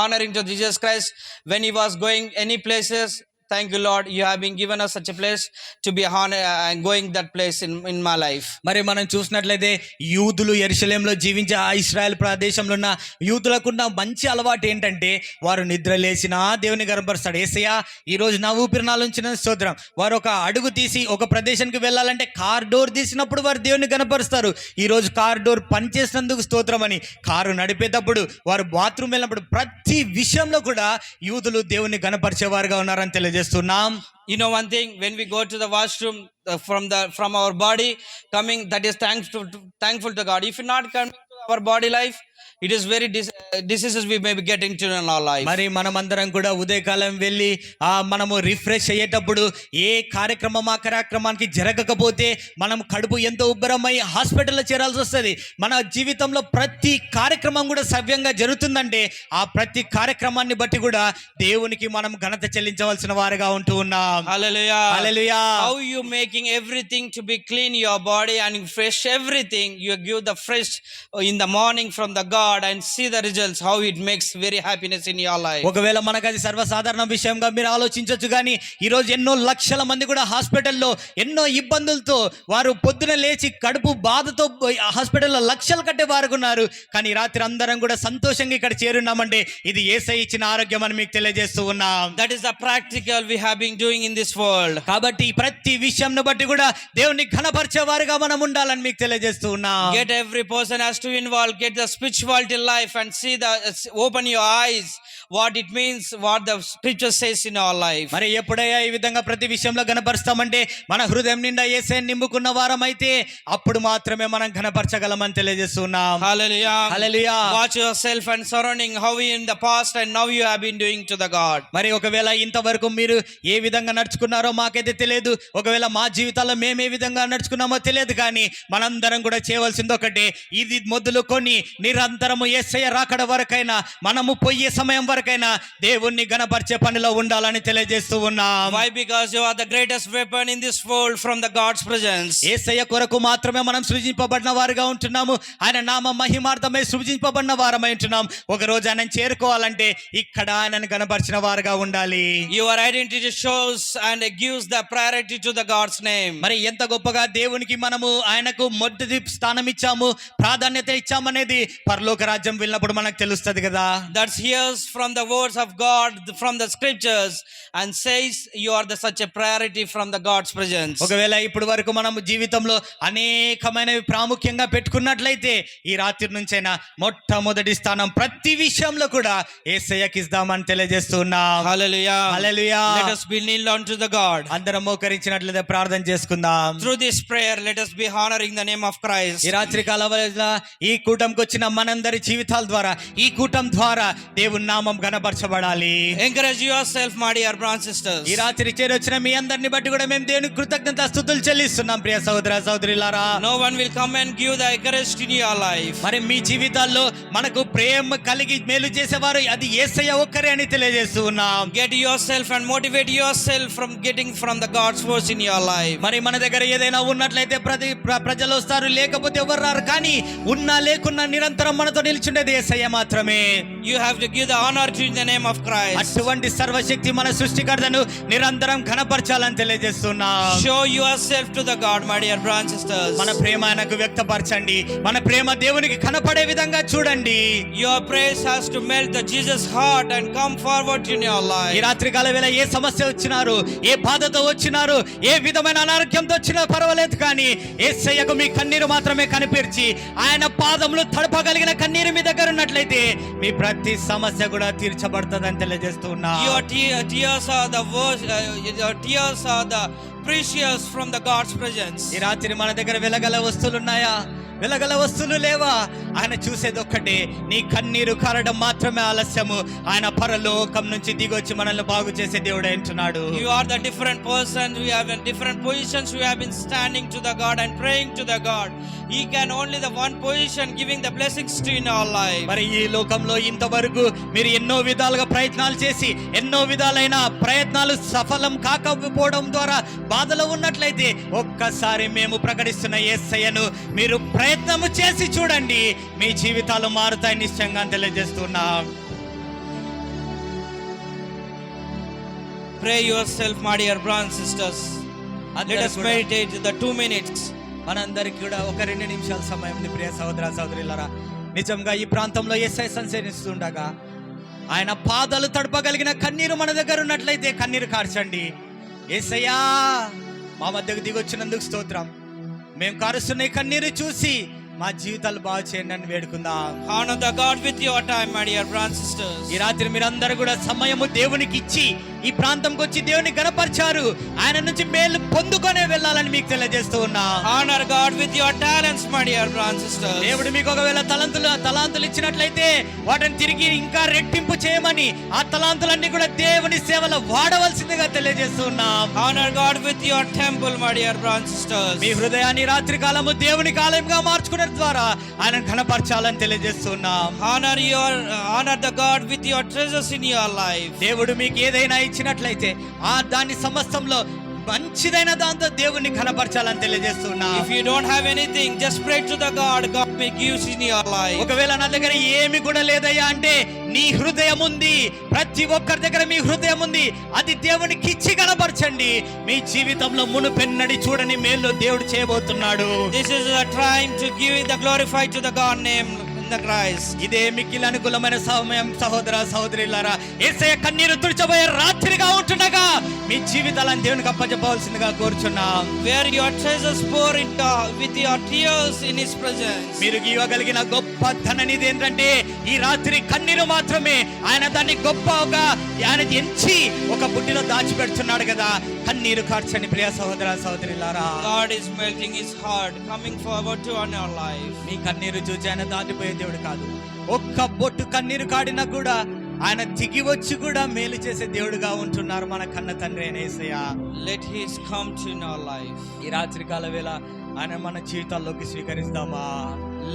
honoring to Jesus Christ when he was going any places. Thank you, Lord. You have been given us such a place to be honored and going that place in my life. మరి మనం చూసినట్లయితే యూదులు యెరూషలేములో జీవించే ఆ ఇశ్రాయేల్ ప్రదేశంలో ఉన్న యూదులకున్న మంచి అలవాటు ఏంటంటే వారు నిద్ర లేచినా దేవుని గణపరుస్తాడు. యేసయ్యా ఈ రోజు నా ఊపిరినాల నుంచి స్తోత్రం. వారు ఒక అడుగు తీసి ఒక ప్రదేశానికి వెళ్ళాలంటే కార్ డోర్ తీసినప్పుడు వారు దేవుని గణపరుస్తారు. ఈ రోజు కార్ డోర్ పనిచేసినందుకు స్తోత్రం అని, కారు నడిపేటప్పుడు వారు బాత్రూమ్ వెళ్ళినప్పుడు ప్రతి విషయంలో కూడా యూదులు దేవుని గణపరిచేవారుగా ఉన్నారని తెలియజేస్తున్నాం. You know one thing, when we go to the washroom from our body coming, that is thankful to God. If you're not coming to our body life, it is very diseases we may be getting to in our life. మరి మనమందరం కూడా ఉదయకాలం వెళ్ళి మనము refresh అయ్యేటప్పుడు ఏ కార్యక్రమానికి జరగకపోతే మనం కడుపు ఎంతో ఉబ్బరమై హాస్పిటల్లో చేరాల్సి వస్తుంది. మన జీవితంలో ప్రతి కార్యక్రమం కూడా సవ్యంగా జరుగుతుందంటే ఆ ప్రతి కార్యక్రమాన్ని బట్టి కూడా దేవునికి మనం ఘనత చెల్లించవలసిన వారుగా ఉంటూ ఉన్నాం. Hallelujah. Hallelujah. How you making everything to be clean, your body and fresh everything, you give the fresh in the morning from the God and see the results, how it makes very happiness in your life. ఒకవేళ మనకు అది సర్వసాధారణ విషయంగా మీరు ఆలోచించవచ్చు, కానీ ఈరోజు ఎన్నో లక్షల మంది కూడా హాస్పిటల్లో ఎన్నో ఇబ్బందులతో వారు పొద్దున లేచి కడుపు బాధతో హాస్పిటల్లో లక్షలు కట్టే వారు ఉన్నారు. కానీ రాత్రి అందరం కూడా సంతోషంగా ఇక్కడ చేరున్నామంటే ఇది యేసయ్య ఇచ్చిన ఆరోగ్యం అని మీకు తెలియజేస్తూ ఉన్నాం. That is the practical we have been doing in this world. కాబట్టి ప్రతి విషయంను బట్టి కూడా దేవుని ఘనపరిచే వారుగా మనం ఉండాలని మీకు తెలియజేస్తూ ఉన్నాం. Get every person has to involve, get the spirituality life and see open your eyes what it means, what the scripture says in our life. మరి ఎప్పుడైనా ఈ విధంగా ప్రతి విషయంలో ఘనపరుస్తామంటే మన హృదయం నిండా యేసయ్యని నింపుకున్న వారమైతే అప్పుడు మాత్రమే మనం ఘనపరచగలమని తెలియజేస్తున్నాం. Hallelujah. Hallelujah. Watch yourself and surrounding how we in the past and now you have been doing to the God. మరి ఒకవేళ ఇంతవరకు మీరు ఏ విధంగా నడుచుకున్నారో మాకైతే తెలియదు, ఒకవేళ మా జీవితాల్లో మేము ఏ విధంగా నడుచుకున్నామో తెలియదు, కానీ మనందరం కూడా చేయవలసింది ఒకటే, ఇది మొదలుకొని నిరంతరము యేసయ్య రాకడ వరకైనా మనము పోయే సమయం వరకైనా దేవుణ్ణి గణపరిచే పనిలో ఉండాలని తెలియజేస్తూ ఉన్నాం. Why? Because you are the greatest weapon in this world from the God's presence. యేసయ్య కొరకు మాత్రమే మనం సృజింపబడిన వారుగా ఉంటున్నాము. ఆయన నామ మహిమార్థమై సృజింపబడిన వారమై ఉంటున్నాం. ఒక రోజు ఆయనను చేరుకోవాలంటే ఇక్కడ ఆయనను గణపరిచిన వారుగా ఉండాలి. Your identity shows and gives the priority to the God's name. మరి ఎంత గొప్పగా దేవునికి మనము ఆయనకు మొదటి స్థానం ఇచ్చాము, ప్రాధాన్యత ఇచ్చామనేది పరలోక పరలోక రాజ్యం వెళ్ళినప్పుడు మనకు తెలుస్తుంది కదా. that hears from the words of God, from the scriptures, and says you are such a priority from the God's presence. ఒకవేళ ఇప్పుడు వరకు మనం జీవితంలో అనేకమైనవి ప్రాముఖ్యంగా పెట్టుకున్నట్లయితే ఈ రాత్రి నుంచైనా మొట్టమొదటి స్థానం ప్రతి విషయంలో కూడా యేసయ్యకి ఇద్దామని తెలియజేస్తున్నాం. Hallelujah. Hallelujah. Let us be kneel unto the God. అందరం మోకరించినట్లయితే ప్రార్థన చేసుకుందాం. Through this prayer, let us be honoring the name of Christ. ఈ రాత్రి కాల ఈ కూటంకి వచ్చిన మనందరి జీవితాల ద్వారా, ఈ కూటం ద్వారా దేవుని నామం గణపరచబడాలి. Encourage yourself, my dear brothers and sisters. ఈ రాత్రి చేరొచ్చిన మీ అందరిని బట్టి కూడా మేము దేవునికి కృతజ్ఞత స్తుతులు చెల్లిస్తున్నాం. ప్రియ సహోదర సహోదరులారా, No one will come and give the encouragement in your life. మరి మీ జీవితాల్లో మనకు ప్రేమ కలిగి మేలు చేసేవారు అది యేసయ్య ఒక్కరే అని తెలియజేస్తూ ఉన్నాం. Get yourself and motivate yourself from getting from the God's words in your life. మరి మన దగ్గర ఏదైనా ఉన్నట్లయితే ప్రజలు వస్తారు, లేకపోతే ఎవరు రారు. కానీ ఉన్నా లేకున్నా నిరంతరం మనతో నిల్చుండేది యేసయ్య మాత్రమే. You have to give the honor to in the name of Christ. అటువంటి సర్వశక్తి మన సృష్టికర్తను నిరంతరం ఘనపరచాలని తెలియజేస్తున్నాం. Show yourself to the God, my dear brothers and sisters. మన ప్రేమ ఆయనకు వ్యక్తపరచండి. మన ప్రేమ దేవునికి కనపడే విధంగా చూడండి. Your praise has to melt the Jesus heart and come forward in your ఈ life. రాత్రి కాల వేళ ఏ సమస్య వచ్చినారు, ఏ బాధతో వచ్చినారు, ఏ విధమైన అనారోగ్యంతో వచ్చినా పర్వాలేదు, కానీ యేసయ్యకు మీ కన్నీరు మాత్రమే కనిపించి ఆయన పాదములు తడపగలిగిన కన్నీరు మీ దగ్గర ఉన్నట్లయితే మీ ప్రతి సమస్య కూడా తీర్చబడుతుందని తెలియజేస్తున్నా. Your tears are the worst, your tears are the precious from the God's presence. ఈ రాత్రి మన దగ్గర వెలగల వస్తువులు ఉన్నాయా, వెలగల వస్తువులు లేవా? ఆయన చూసేది ఒక్కటే, నీ కన్నీరు కారడం మాత్రమే ఆలస్యము. ఆయన పరలోకం నుంచి దిగొచ్చి మనల్ని బాగు చేసే దేవుడు అంటున్నాడు. You are the different person. We have in different positions. We have been standing to the God and praying to the God. He can only the one position giving the blessings to in our life. మరి ఈ లోకంలో ఇంతవరకు మీరు ఎన్నో విధాలుగా ప్రయత్నాలు చేసి ఎన్నో విధాలైన ప్రయత్నాలు సఫలం కాకపోవడం ద్వారా బాధలో ఉన్నట్లయితే ఒక్కసారి మేము ప్రకటిస్తున్న యేసయ్యను మీరు ప్రయత్నము చేసి చూడండి, మీ జీవితాలు మారుతాయి నిశ్చయంగా తెలియజేస్తున్నాం. Pray yourself, my dear brothers and sisters. Let us meditate the 2 minutes. మనందరికి కూడా ఒక 2 నిమిషాల సమయం ఉంది. ప్రియ సహోదర సహోదరులారా, నిజంగా ఈ ప్రాంతంలో యేసయ్య సంచరిస్తుండగా ఆయన పాదాలు తడపగలిగిన కన్నీరు మన దగ్గర ఉన్నట్లయితే కన్నీరు కార్చండి. యేసయ్యా మా మధ్యకు దిగొచ్చినందుకు స్తోత్రం. మేము కారుస్తున్న ఈ కన్నీరు చూసి మా జీవితాలు బాగు చేయండి అని వేడుకుందాం. Honor the God with your time, my dear brothers and sisters. ఈ రాత్రి మీరందరూ కూడా సమయము దేవునికి ఇచ్చి ఈ ప్రాంతంకి వచ్చి దేవుని గణపరిచారు. ఆయన నుంచి మేలు పొందుకొనే వెళ్ళాలని మీకు తెలియజేస్తూ ఉన్నా. Honor God with your talents, my dear brothers and sisters. దేవుడు మీకు ఒకవేళ తలాంతులు ఇచ్చినట్లయితే వాటిని తిరిగి ఇంకా రెట్టింపు చేయమని ఆ తలాంతులన్నీ కూడా దేవుని సేవలో వాడవలసిందిగా తెలియజేస్తూ ఉన్నాం. Honor God with your temple, my dear brothers and sisters. మీ హృదయాన్ని రాత్రి కాలము దేవునికి ఆలయంగా మార్చుకునే ద్వారా ఆయన ఘనపరచాలని తెలియజేస్తున్నాం. Honor the God with your treasures in your life. దేవుడు మీకు ఏదైనా ఇచ్చినట్లయితే ఆ దాని సమస్తంలో మంచిదైన దాంతో దేవుని ఘనపరచాలని తెలియజేస్తున్నా. If you don't have anything, just pray to the God. God may give in your life. ఒకవేళ నా దగ్గర ఏమి కూడా లేదయ్యా అంటే నీ హృదయం ఉంది. ప్రతి ఒక్కరి దగ్గర మీ హృదయం ఉంది. అది దేవునికి ఇచ్చి కనపరచండి. మీ జీవితంలో మునుపెన్నడి చూడని మేలు దేవుడు చేయబోతున్నాడు. This is the time to give the glorify to the God name in the Christ. ఇదే మిక్కిలి అనుకూలమైన సమయం సహోదర సహోదరులారా. యేసయ్య కన్నీరు తుడిచబోయే రాత్రిగా ఉంటుండగా మీ జీవితాలను దేవునికి అప్పచెప్పవలసిందిగా కోరుచున్నాం. Where your treasures pour into with your tears in His presence. మీరు ఇవ్వగలిగిన గొప్ప ధననిధి ఏంటంటే ఈ రాత్రి కన్నీరు మాత్రమే. ఆయన దాన్ని గొప్పగా ఆయన ఎంచి ఒక బుడ్డిలో దాచిపెడుతున్నాడు కదా. కన్నీరు కార్చండి ప్రియ సహోదర సహోదరులారా. God is melting His heart, coming forward to on your life. మీ కన్నీరు చూసి ఆయన దాటిపోయే దేవుడు కాదు. ఒక్క బొట్టు కన్నీరు కాడినా కూడా ఆయన దిగి వచ్చి కూడా మేలు చేసే దేవుడుగా ఉంటున్నారు మన కన్న తండ్రి అయిన యేసయ్య. Let His come to in our life. ఈ రాత్రి కాల వేళ ఆయన మన జీవితాల్లోకి స్వీకరిస్తామా?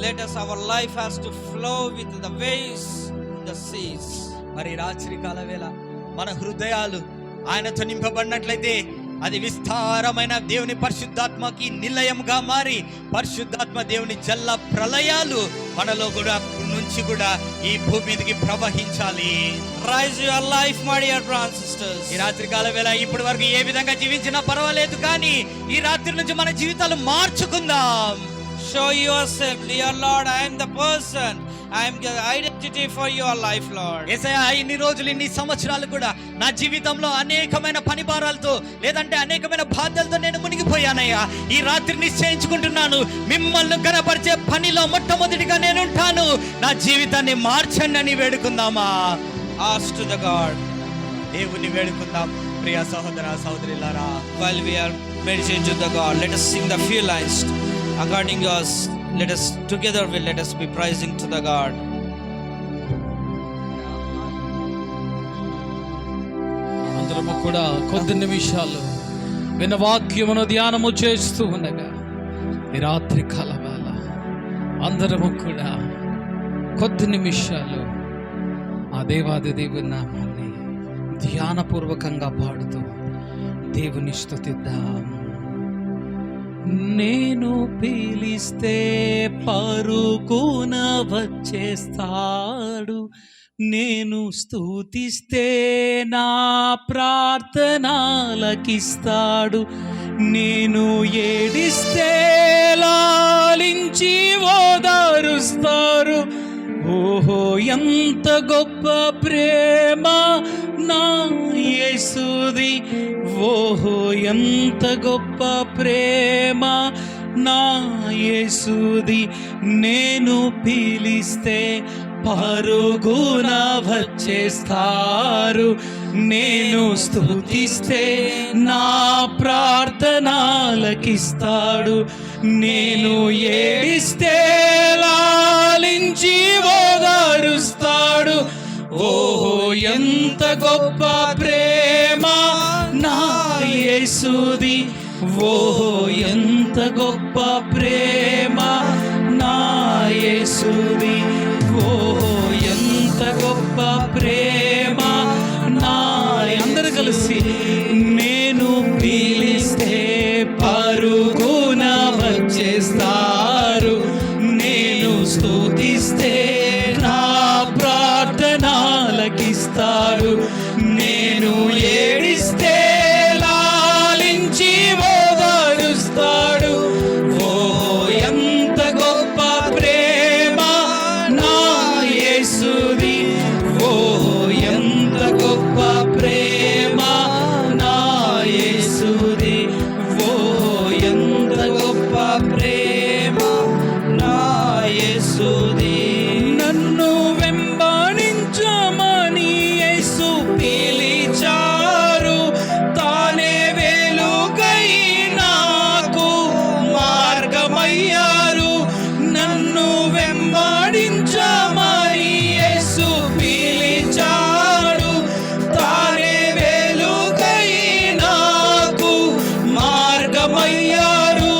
Let us, our life has to flow with the waves, the seas. మరి రాత్రి కాల వేళ మన హృదయాలు ఆయనతో నింపబడినట్లయితే అది విస్తారమైన దేవుని పరిశుద్ధాత్మకి నిలయంగా మారి పరిశుద్ధాత్మ దేవుని జల్ల ప్రళయాలు మనలో కూడా నుంచి కూడా ఈ భూమి మీదకి ప్రవహించాలి. Rise your life, my dear brothers and sisters. ఈ రాత్రి కాల వేళ ఇప్పటి వరకు ఏ విధంగా జీవించినా పర్వాలేదు, కానీ ఈ రాత్రి నుంచి మన జీవితాలు మార్చుకుందాం. Show yourself, dear Lord, I am the person. I am the identity for your life, Lord. యేసయ్యా ఇన్ని రోజులు ఇన్ని సంవత్సరాలు కూడా నా జీవితంలో అనేకమైన పని భారాలతో లేదంటే అనేకమైన బాధలతో నేను మునిగిపోయానయ్యా. ఈ రాత్రి నిశ్చయించుకుంటున్నాను, మిమ్మల్ని గణపరిచే పనిలో మొట్టమొదటిగా నేను ఉంటాను. నా జీవితాన్ని మార్చండి అని వేడుకుందామా? Ask to the God. దేవుని వేడుకుందాం. ప్రియ సహోదర సహోదరులారా, While we are meditating to the God, let us sing the few lines according to us. Let us be praising to the God. అందరము కూడా కొద్ది నిమిషాలు విన్న వాక్యమును ధ్యానము చేస్తూ ఉండగా ఈ రాత్రి కాలవేళ అందరము కూడా కొద్ది నిమిషాలు ఆ దేవాది దేవుని నామాన్ని ధ్యానపూర్వకంగా పాడుతూ దేవుని స్తుతిద్దాం. నేను పిలిస్తే పరుగున వచ్చేస్తాడు, నేను స్తుతిస్తే నా ప్రార్థనలకిస్తాడు, నేను ఏడిస్తే లాలించి ఓదారుస్తారు. ఓహో ఎంత గొప్ప ప్రేమ నా యేసుది, ఓహో ఎంత గొప్ప ప్రేమ నా యేసుది. నేను పిలిస్తే పరుగున వచ్చేస్తారు, నేను స్తుతిస్తే నా ప్రార్థనలకిస్తాడు, నేను ఏడిస్తే లాలించి ఓదారుస్తాడు. ఓహో ఎంత గొప్ప ప్రేమ నా యేసుది, ఓహో ఎంత గొప్ప ప్రేమ నా యేసుది, ఓహో ఎంత గొప్ప ప్రేమ నా. అందరూ కలిసి నేను పిలిస్తే పరుగున వచ్చేస్తారు, నేను స్తుతిస్తే నా ప్రార్థనలకిస్తారు, నేను ఏడిస్తే లాలించి ఓదారుస్తాడు. ఓ ఎంత గొప్ప ప్రేమ నా యేసుది, ఓ ఎంత గొప్ప ప్రేమ నా యేసుది, ఓ ఎంత గొప్ప ప్రేమ నా యేసుది. నన్ను వెంబడించమని యేసు పిలిచారు, తానే వెలుగై నాకు మార్గమయ్యారు. నన్ను వెంబడించమని యేసు పిలిచారు, తానే వెలుగై నాకు మార్గమయ్యారు.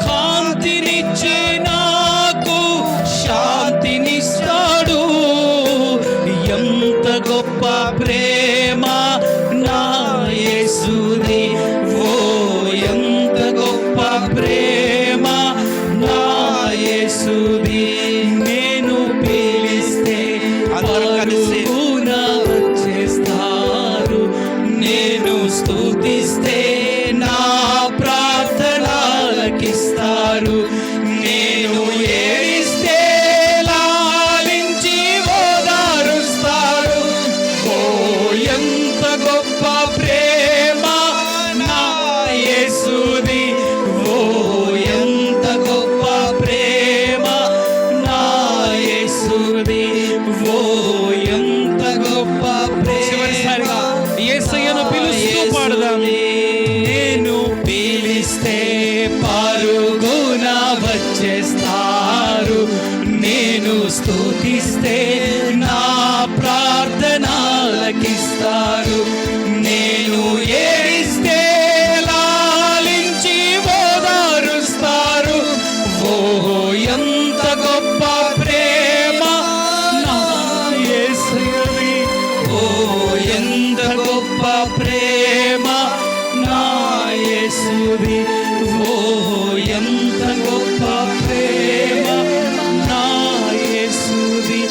కాంతినిచ్చి నాకు శాంతినిస్తాడు, ఎంత గొప్ప ప్రేమ నా యేసుది, ఓ ఎంత గొప్ప ప్రేమ నా యేసుది. నేను పిలిస్తే పరుగున వచ్చేస్తారు, నేను స్తుతిస్తే నా ప్రార్థనలకిస్తారు, నేను ఏడిస్తే లాలించి ఓదారుస్తాడు. ఓ ఎంత గొప్ప ప్రేమ నా యేసుది, ఓ ఎంత గొప్ప ప్రేమ నా యేసుది, ఓ ఎంత గొప్ప ప్రేమ. యేసయ్యను పిలుస్తూ పాడదాం. నేను పిలిస్తే పరుగున వచ్చేస్తారు, నేను స్తుతిస్తే నా ప్రార్థనలకిస్తారు, నేను ఏడిస్తే లాలించి ఓదారుస్తారు. ఓ ఎంత గొప్ప ప్రేమ నా యేసయ్యది, ఓ ఎంత గొప్ప ప్రేమ నా యేసుది, ఓ ఎంత గొప్ప ప్రేమ నా యేసుది.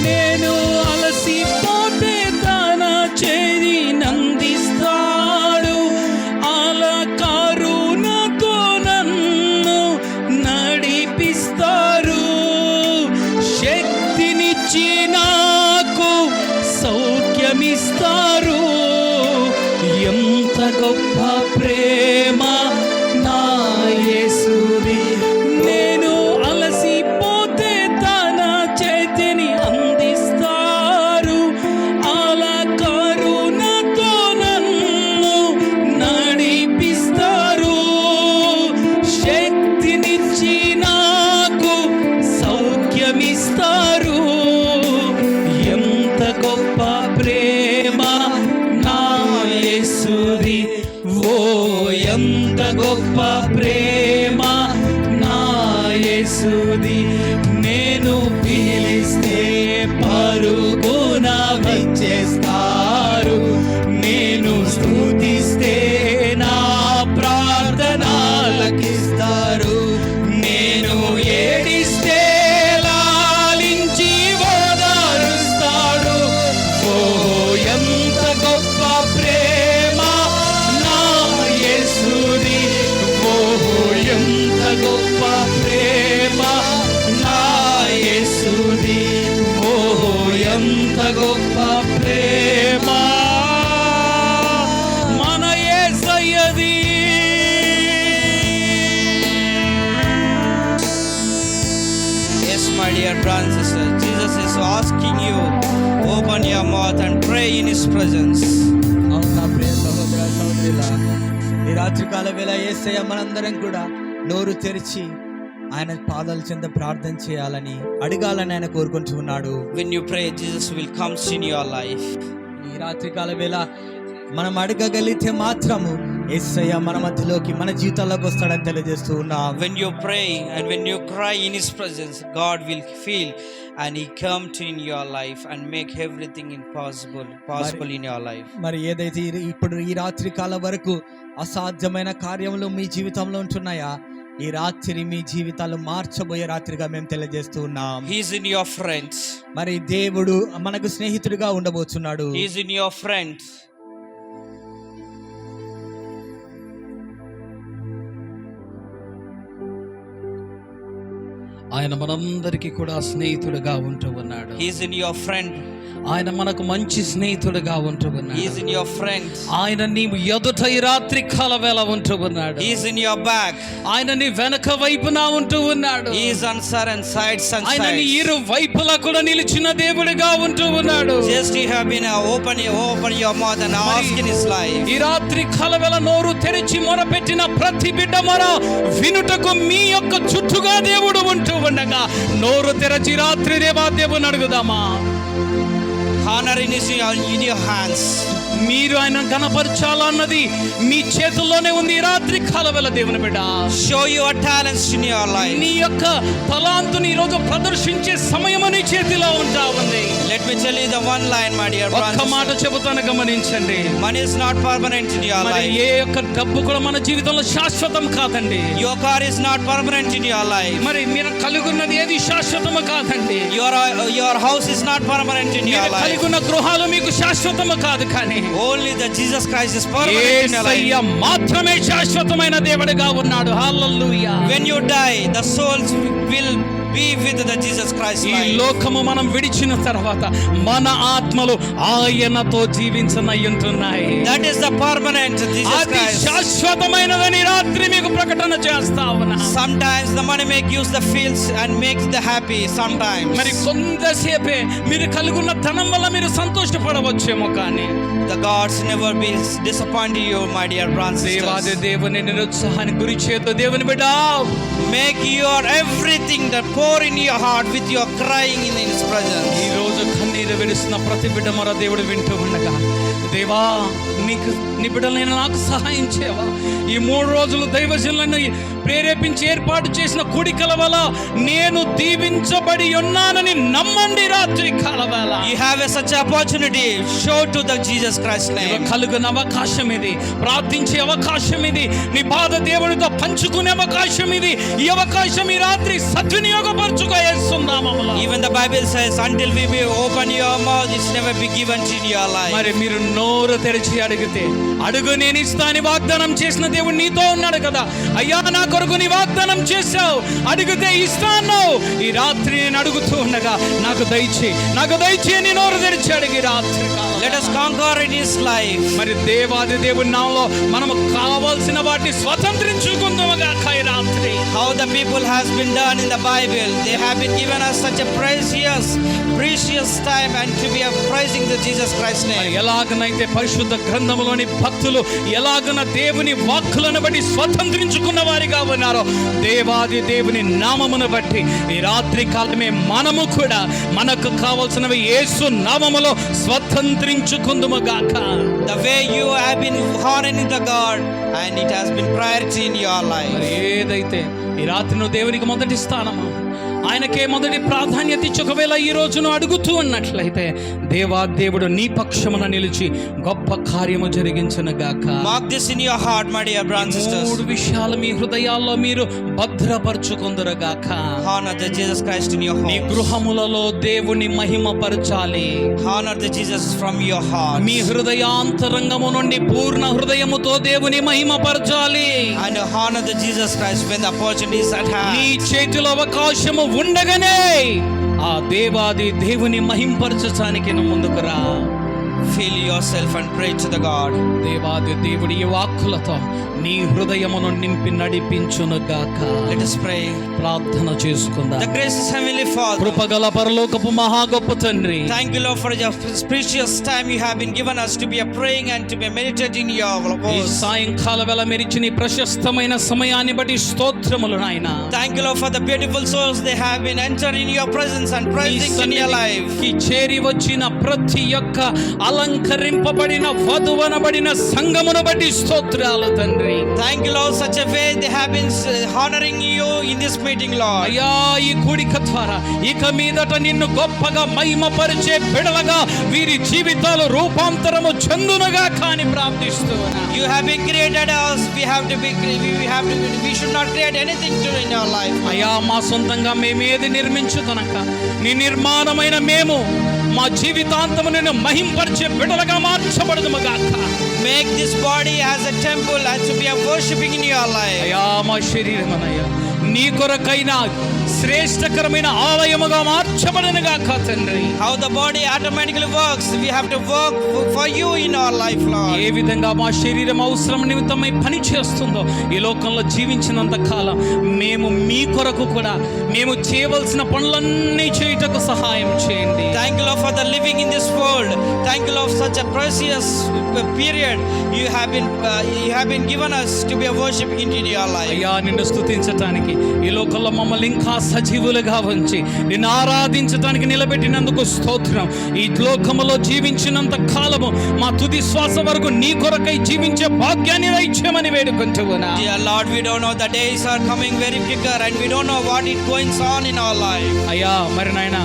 నేను అలసిపోతే తన చేయి నందిస్తాడు, అలా కరుణతో నన్ను నడిపిస్తారు. గొప్ప ప్రేమ నా యేసుది. నేను పిలిస్తే పరుగున వచ్చేస్తారు, నేను స్తుతిస్తే నా ప్రార్థన ఆలకిస్తారు. నేను ఏడిస్తే లాలించి ఓదారుస్తాడు. ఓ ఎంత గొప్ప ప్రేమ నా యేసుది. ఓ ఎంత గొప్ప ప్రేమ నా యేసుది. ఓ ఎంత గొప్ప ప్రేమ మన యేసయ్యది. Yes, my dear brothers and sisters, Jesus is asking you, open your mouth and pray in His presence. అవును నా ప్రియ సహోదర సహోదరులా, ఈ రాత్రికాల వేళ యేసయ్య మనందరం కూడా నోరు తెరిచి ఆయన పాదాల చెంత ప్రార్థన చేయాలని అడగాలని ఆయన కోరుకుంటూ ఉన్నాడు. When you pray, Jesus will come in your life. ఈ రాత్రికాల వేళ మనం అడగగలిగితే మాత్రము యేసయ్య మన మధ్యలోకి మన జీవితాల్లోకి వస్తాడని తెలియజేస్తూ ఉన్నాం. When you pray and when you cry in His presence, God will feel and He come to in your life and make everything possible in your life. మరి ఏదైతే ఇప్పుడు ఈ రాత్రి కాలం వరకు అసాధ్యమైన కార్యములు మీ జీవితంలో ఉంటున్నాయా, ఈ రాత్రి మీ జీవితాలు మార్చబోయే రాత్రిగా మేము తెలియజేస్తూ ఉన్నాం. He is in your friends. మరి దేవుడు మనకు స్నేహితుడిగా ఉండబోతున్నాడు. He is in your friends. ఆయన మనందరికీ కూడా స్నేహితుడుగా ఉంటూ ఉన్నాడు. He is in your friend. ఆయన మనకు మంచి స్నేహితుడుగా ఉంటూ He ఉన్నాడు. is in your friends. ఆయన నీ ఎదుట ఈ రాత్రి కాల వేళ ఉంటూ ఉన్నాడు. He is in your back. ఆయన నీ వెనక వైపున ఉంటూ ఉన్నాడు. He is on and sides and ఆయన నీ sides. ఇరు వైపులా కూడా నిలిచిన దేవుడిగా ఉంటూ ఉన్నాడు. Just you have been open your mouth and ask in His life. ఈ రాత్రి కాల వేళ నోరు తెరిచి మొరపెట్టిన ప్రతి బిడ్డ మొర వినుటకు మీ యొక్క చుట్టూగా దేవుడు ఉంటూ ఉండగా నోరు తెరచి రాత్రి దేవా దేవుని అడుగుదామా. Honor in your hands. మీరు ఆయన గణపరచాలన్నది మీ చేతుల్లోనే ఉంది. ఈ రాత్రి కాలవేళ దేవుని బిడ్డ, Show your talents in your life. నీ యొక్క తలాంతుని ఈ రోజు ప్రదర్శించే సమయం నీ చేతిలో ఉంటా ఉంది. Let me tell you the one line, my dear ఒక్క brothers. మాట చెబుతాను, గమనించండి. Money is not permanent in your మరి life. ఏ యొక్క డబ్బు కూడా మన జీవితంలో శాశ్వతం కాదండి. Your car is not permanent in your life. మరి మీరు కలుగున్నది ఏది శాశ్వతము కాదండి. Your house is not permanent in your మీరు life. కలిగున్న గృహాలు మీకు శాశ్వతము కాదు, కానీ Only the Jesus Christ is permanent in your life. యేసయ్య మాత్రమే శాశ్వతమైన దేవుడిగా ఉన్నాడు. హల్లెలూయా. When you die, the souls will be with the Jesus Christ ఈ life. లోకము మనం విడిచిన తర్వాత మన ఆత్మలు ఆయనతో జీవించనయ్యుంటున్నాయి. That is the permanent Jesus అది Christ. శాశ్వతమైనదని రాత్రి మీకు ప్రకటన చేస్తా ఉన్నా. Sometimes the money make use the feels and makes the happy sometimes. మరి కొంతసేపే మీరు కలుగున్న ధనం వల్ల మీరు సంతోషపడవచ్చేమో, కానీ The gods never be disappointed you, my dear brothers and దేవాది sisters. దేవుని నిరుత్సాహానికి గురి చేతో దేవుని బిడ్డ, Make your everything that pour in your heart with your crying in His ఈ presence. రోజు కన్నీరు విడుస్తున్న ప్రతి బిడ్డ మరో దేవుడు వింటూ ఉండగా, దేవా నీకు నీ బిడ్డలైన నాకు సహాయం చేయవా. ఈ 3 రోజులు దైవజనులను ప్రేరేపించి ఏర్పాటు చేసిన కూడికల వల్ల నేను దీవించబడి ఉన్నానని నమ్మండి. రాత్రి కాలవేళ You have such opportunity. Show to the Jesus Christ name. కలుగున అవకాశం ఇది, ప్రార్థించే అవకాశం ఇది, నీ బాధ దేవుడితో పంచుకునే అవకాశం ఇది. ఈ అవకాశం ఈ రాత్రి సద్వినియోగపరచుకో యేసునామములో. Even the Bible says, until we may open your mouth, it's never be given in your life. మరి మీరు నోరు తెరిచి అడిగితే, అడుగు నేను ఇస్తాను వాగ్దానం చేసిన దేవుడు నీతో ఉన్నాడు కదా. అయ్యా నా కొరకు నీ వాగ్దానం చేశావు, అడిగితే ఇస్తాను. ఈ రాత్రి నేను అడుగుతూ ఉండగా నాకు దయచే నీ నోరు తెరిచి అడిగి రాత్రి Let us conquer in His life. మరి దేవాది దేవుని నామములో మనము కావాల్సిన వాటిని స్వతంత్రించుకుందాముగా. ఈ రాత్రి How the people has been done in the Bible. They have been given us such a precious time and to be praising the Jesus Christ మరి name. ఎలాగనైతే పరిశుద్ధ గ్రంథంలోని భక్తులు ఎలాగున దేవుని వాక్కులను బట్టి స్వతంత్రించుకున్న వారిగా ఉన్నారో, దేవాది దేవుని నామమును బట్టి ఈ రాత్రి కాలమే మనము కూడా మనకు కావలసినవి యేసు నామములో స్వతంత్రించుకుందుము గాక. The way you have been honoring the God and it has been priority in your life. ఏదైతే ఈ రాత్రి నువ్వు దేవునికి మొదటి స్థానము, ఆయనకే మొదటి ప్రాధాన్యత ఇచ్చి ఒకవేళ ఈ రోజును అడుగుతూ ఉన్నట్లయితే దేవుడు నీ పక్షమున నిలిచి గొప్ప కార్యము జరిగించును గాక. Mark this in your heart, my dear brothers and sisters. మూడు విషయాలు మీ హృదయాల్లో మీరు భద్రపరచుకుందురు గాక. Honor the Jesus Christ in your నీ home. గృహములలో దేవుని మహిమపరచాలి. Honor the Jesus from your heart. మీ హృదయాంతరంగము నుండి పూర్ణ హృదయముతో దేవుని మహిమపరచాలి. And honor the Jesus Christ when the opportunity is at నీ hand. చేతిలో అవకాశము ఉండగానే ఆ దేవాది దేవుని మహింపరచడానికి నువ్వు ముందుకు రా. Feel yourself and pray to the God. దేవాది దేవుడి ఈ వాక్కులతో నీ హృదయమును నింపి నడిపించును గాక. Let us pray. ప్రార్థన చేసుకుందాం. The gracious Heavenly Father, కృపగల పరలోకపు మహా గొప్ప తండ్రి, thank you, Lord, for your precious time you have been given us to be a praying and to be meditating your ఈ words. సాయంకాల వేళ మెరిచి నీ ప్రశస్తమైన సమయాన్ని బట్టి స్తోత్రములు నాయన. Thank you, Lord, for the beautiful souls they have been entered in your presence and praising in your life. ఈ చేరి వచ్చిన ప్రతి ఒక్క అలంకరింపబడిన వధువనబడిన సంఘమును బట్టి స్తోత్రాలు తండ్రి. Thank you, Lord, such a way they have been honoring you in this meeting, Lord. అయ్యా, ఈ కూడిక ద్వారా ఇక మీదట నిన్ను గొప్పగా మహిమపరిచే బిడలగా వీరి జీవితాలు రూపాంతరము చెందునుగా కాని ప్రార్థిస్తున్నా. You have been created us. We should not create anything to in our life. అయ్యా, మా సొంతంగా మేమేది నిర్మించుకొనక నీ నిర్మాణమైన మేము మా జీవితాంతము నిన్ను మహింపరిచే బిడలగా మార్చబడదుము గాక. Make this body as a temple and to be a worshiping in your life. అయ్యా, మా శరీరమనయ్యా నీ కొరకైన శ్రేష్టకరమైన ఆలయముగా మార్చబడనుగా తండ్రి. How the body automatically works, we have to work for you in our life, Lord. ఏ విధంగా మా శరీరం అవసరం నిమిత్తమై పని చేస్తుందో ఈ లోకంలో జీవించినంత కాలం మేము మీ కొరకు కూడా మేము చేయవలసిన పనులన్నీ చేయుటకు సహాయం చేయండి. Thank you, Lord, for the living in this world. Thank you, Lord, for such a precious period you have been given us to be a worshiping in your life. అయ్యా, నిన్ను స్తుతించటానికి ఈ లోకంలో మమ్మల్ని ఇంకా సజీవులుగా ఉంచి నిన్ను ఆరాధించడానికి నిలబెట్టినందుకు స్తోత్రం. ఈ లోకములో జీవించినంత కాలము మా తుది శ్వాస వరకు నీ కొరకై జీవించే భాగ్యాన్ని దయచేయమని వేడుకుంటున్నా. Dear Lord, we don't know, the days are coming very quicker and we don't know what is going on in our life. అయ్యా, మరి నాయన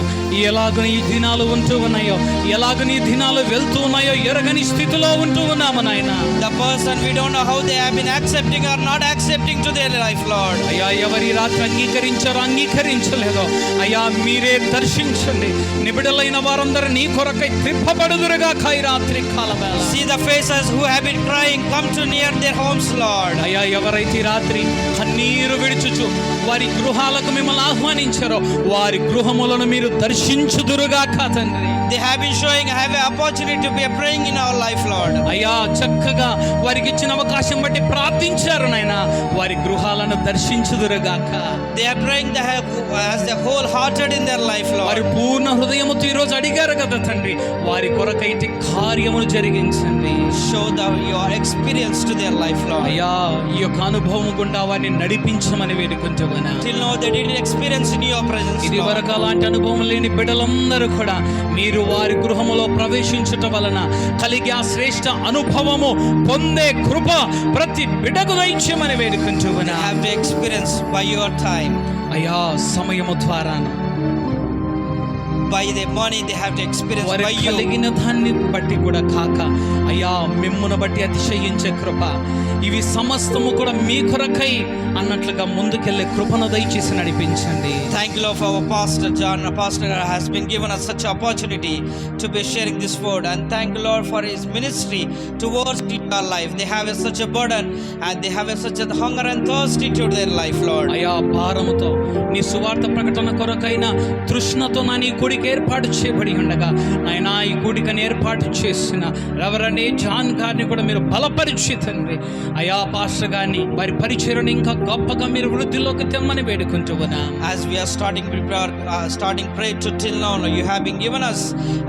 ఎలాగ ఈ దినాలు ఉంటూ ఉన్నాయో, ఎలాగ నీ దినాలు వెళ్తూ ఉన్నాయో ఎరగని స్థితిలో ఉంటూ ఉన్నాము నాయన. The person, we don't know how they have been accepting or not accepting to their life, Lord. అయ్యా, ఎవరి రాత్రి అంగీకరించారో అంగీకరించలేదో అయ్యా మీరే దర్శించండి. నిబిడలైన వారందరూ నీ కొరకై త్రిప్పబడుదురుగా ఈ రాత్రి కాలవేళ. See the faces who have been crying, come to near their homes, Lord. అయ్యా, ఎవరైతే ఈ రాత్రి కన్నీరు విడుచుచు వారి గృహాలకు మిమ్మల్ని ఆహ్వానించారో వారి గృహములను మీరు దర్శించుదురుగా తండ్రి. They have been showing, have an opportunity to be a praying in our life, Lord. అయ్యా, చక్కగా వారికి ఇచ్చిన అవకాశం బట్టి ప్రార్థించారు నాయనా. వారి గృహాలను దర్శించుదురుగాక. They are praying as the wholehearted in their life, వారి Lord. పూర్ణ హృదయముతో ఈరోజు అడిగారు కదా తండ్రి. వారి కొరకైతే కార్యములు జరిగించండి. Show your experience to their life, Lord. అయ్యా, ఈ యొక్క అనుభవం గుండా వారిని నడిపించమని వేడుకుంటున్నా. Till now they didn't experience in your presence, ఇది Lord. వరకు అలాంటి అనుభవం లేని బిడ్డలందరూ కూడా మీరు వారి గృహములో ప్రవేశించటం వలన కలిగి ఆ శ్రేష్ఠ అనుభవము పొందే కృప ప్రతి బిడ్డకు దయచేయమని They వేడుకుంటున్నా. have to experience by your time, అయ్యా, సమయము ద్వారా by the money they have to experience వారి by you. కలిగిన దాన్ని బట్టి కూడా కాక అయ్యా మిమ్మును బట్టి అతిశయించే కృప ఇవి సమస్తము కూడా మీ కొరకై అన్నట్లుగా ముందుకెళ్లే కృపను దయచేసి నడిపించండి. Thank you, Lord, for our pastor John. Our pastor has been given us such opportunity to be sharing this word, and thank you, Lord, for his ministry towards our life. They have such a burden and they have such a hunger and thirsty to their life, Lord. అయ్యా, భారముతో నీ సువార్త ప్రకటన కొరకైన తృష్ణతో నా నీ కొడికి కొరకు ఏర్పాటు చేయబడి ఉండగా నాయనా ఈ కూడికను ఏర్పాటు చేసిన రెవరెండ్ ఏ జాన్ గారిని కూడా మీరు బలపరిచి తండ్రి అయా పాస్టర్ గారిని వారి పరిచయను ఇంకా గొప్పగా మీరు వృద్ధిలోకి తెమ్మని వేడుకుంటున్నా. As we are starting pray to till now, you have been given us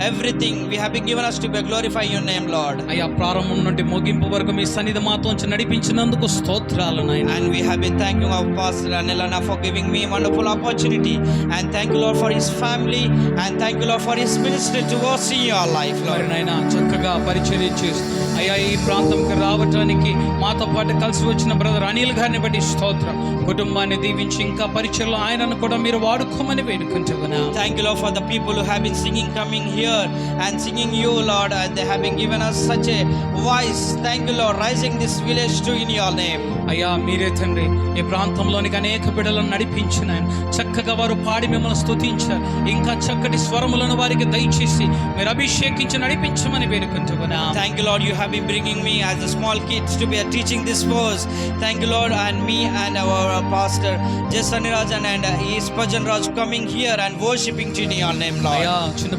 everything. We have been given us to glorify your name, Lord. అయా ప్రారంభం నుండి ముగింపు వరకు మీ సన్నిధి మాతో నడిపించినందుకు స్తోత్రాలు నాయనా. And we have been thanking our pastor Anilana for giving me a wonderful opportunity, and thank you, Lord, for his family, and thank you, Lord, for his ministry towards your life, మరి Lord. నాయనా చక్కగా పరిచర్య చేస్తూ అయ్యా ఈ ప్రాంతంకి రావటానికి మాతో పాటు కలిసి వచ్చిన బ్రదర్ అనిల్ గారిని బట్టి స్తోత్రం. కుటుంబాన్ని దీవించి ఇంకా పరిచయలో ఆయనను కూడా మీరు వాడుకోమని వేడుకుంటున్నా. Thank you, Lord, for the people who have been singing, coming here and singing you, Lord, and they have been given us such a voice. Thank you, Lord, rising this village to in your name. అయ్యా మీరే తండ్రి ఈ ప్రాంతంలోనికి అనేక బిడ్డలను నడిపించిన చక్కగా వారు పాడి మిమ్మల్ని స్తుతించారు. ఇంకా చక్కటి స్వరములను వారికి దయచేసి మీరు అభిషేకించి నడిపించమని వేడుకుంటున్నా. Thank you, Lord, you have been bringing me as a small kids to be teaching this verse. Thank you, Lord, and me and our pastor Jason Rajan and Spurgeon Raj coming here and worshiping to your name, Lord. అయ్యా చిన్న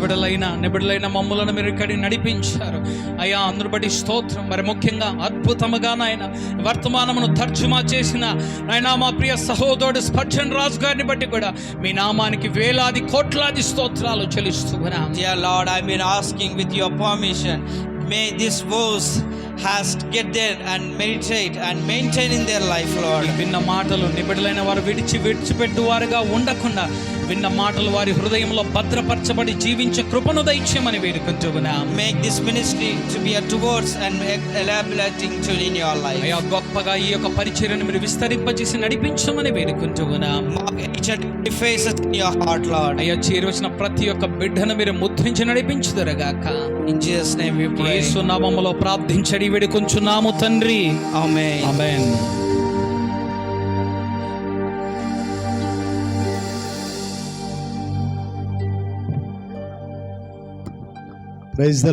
బిడ్డలైన మమ్మలను మీరు ఇక్కడికి నడిపించారు. అయ్యా అందరి బట్టి స్తోత్రం. మరి ముఖ్యంగా అద్భుతముగా నాయన వర్తమానమును తర్జుమా చేసిన నాయనా మా ప్రియ సహోదరుడు స్పర్జన్ రాజ్ గారిని బట్టి కూడా మీ నామానికి వేలాది కోట్లాది స్తోత్రాలు చెల్లిస్తున్నాం. Dear Lord, I've been asking with your permission, may this verse has to get there and meditate and maintain in their life, Lord. ఈ విన్న మాటలు నిబిడలైన వారు విడిచిపెట్టు వారుగా ఉండకుండా విన్న మాటలు వారి హృదయంలో భద్రపరచబడి జీవించే కృపను దయచేయమని వేడుకుంటున్నాం. Make this ministry to be towards and elaborating to in your life. అయ్యా గొప్పగా ఈ యొక్క పరిచర్యను మీరు విస్తరింపజేసి నడిపించమని వేడుకుంటున్నాం. Mark each and every face in your heart, Lord. అయ్యా చేరవచ్చిన ప్రతి ఒక్క బిడ్డను మీరు ముద్రించి నడిపించుదురుగాక. In Jesus' name we pray. యేసు నామములో ప్రార్థించడి వేడుకొంచున్నాము తండ్రి. Amen. ఆమేన్. Praise the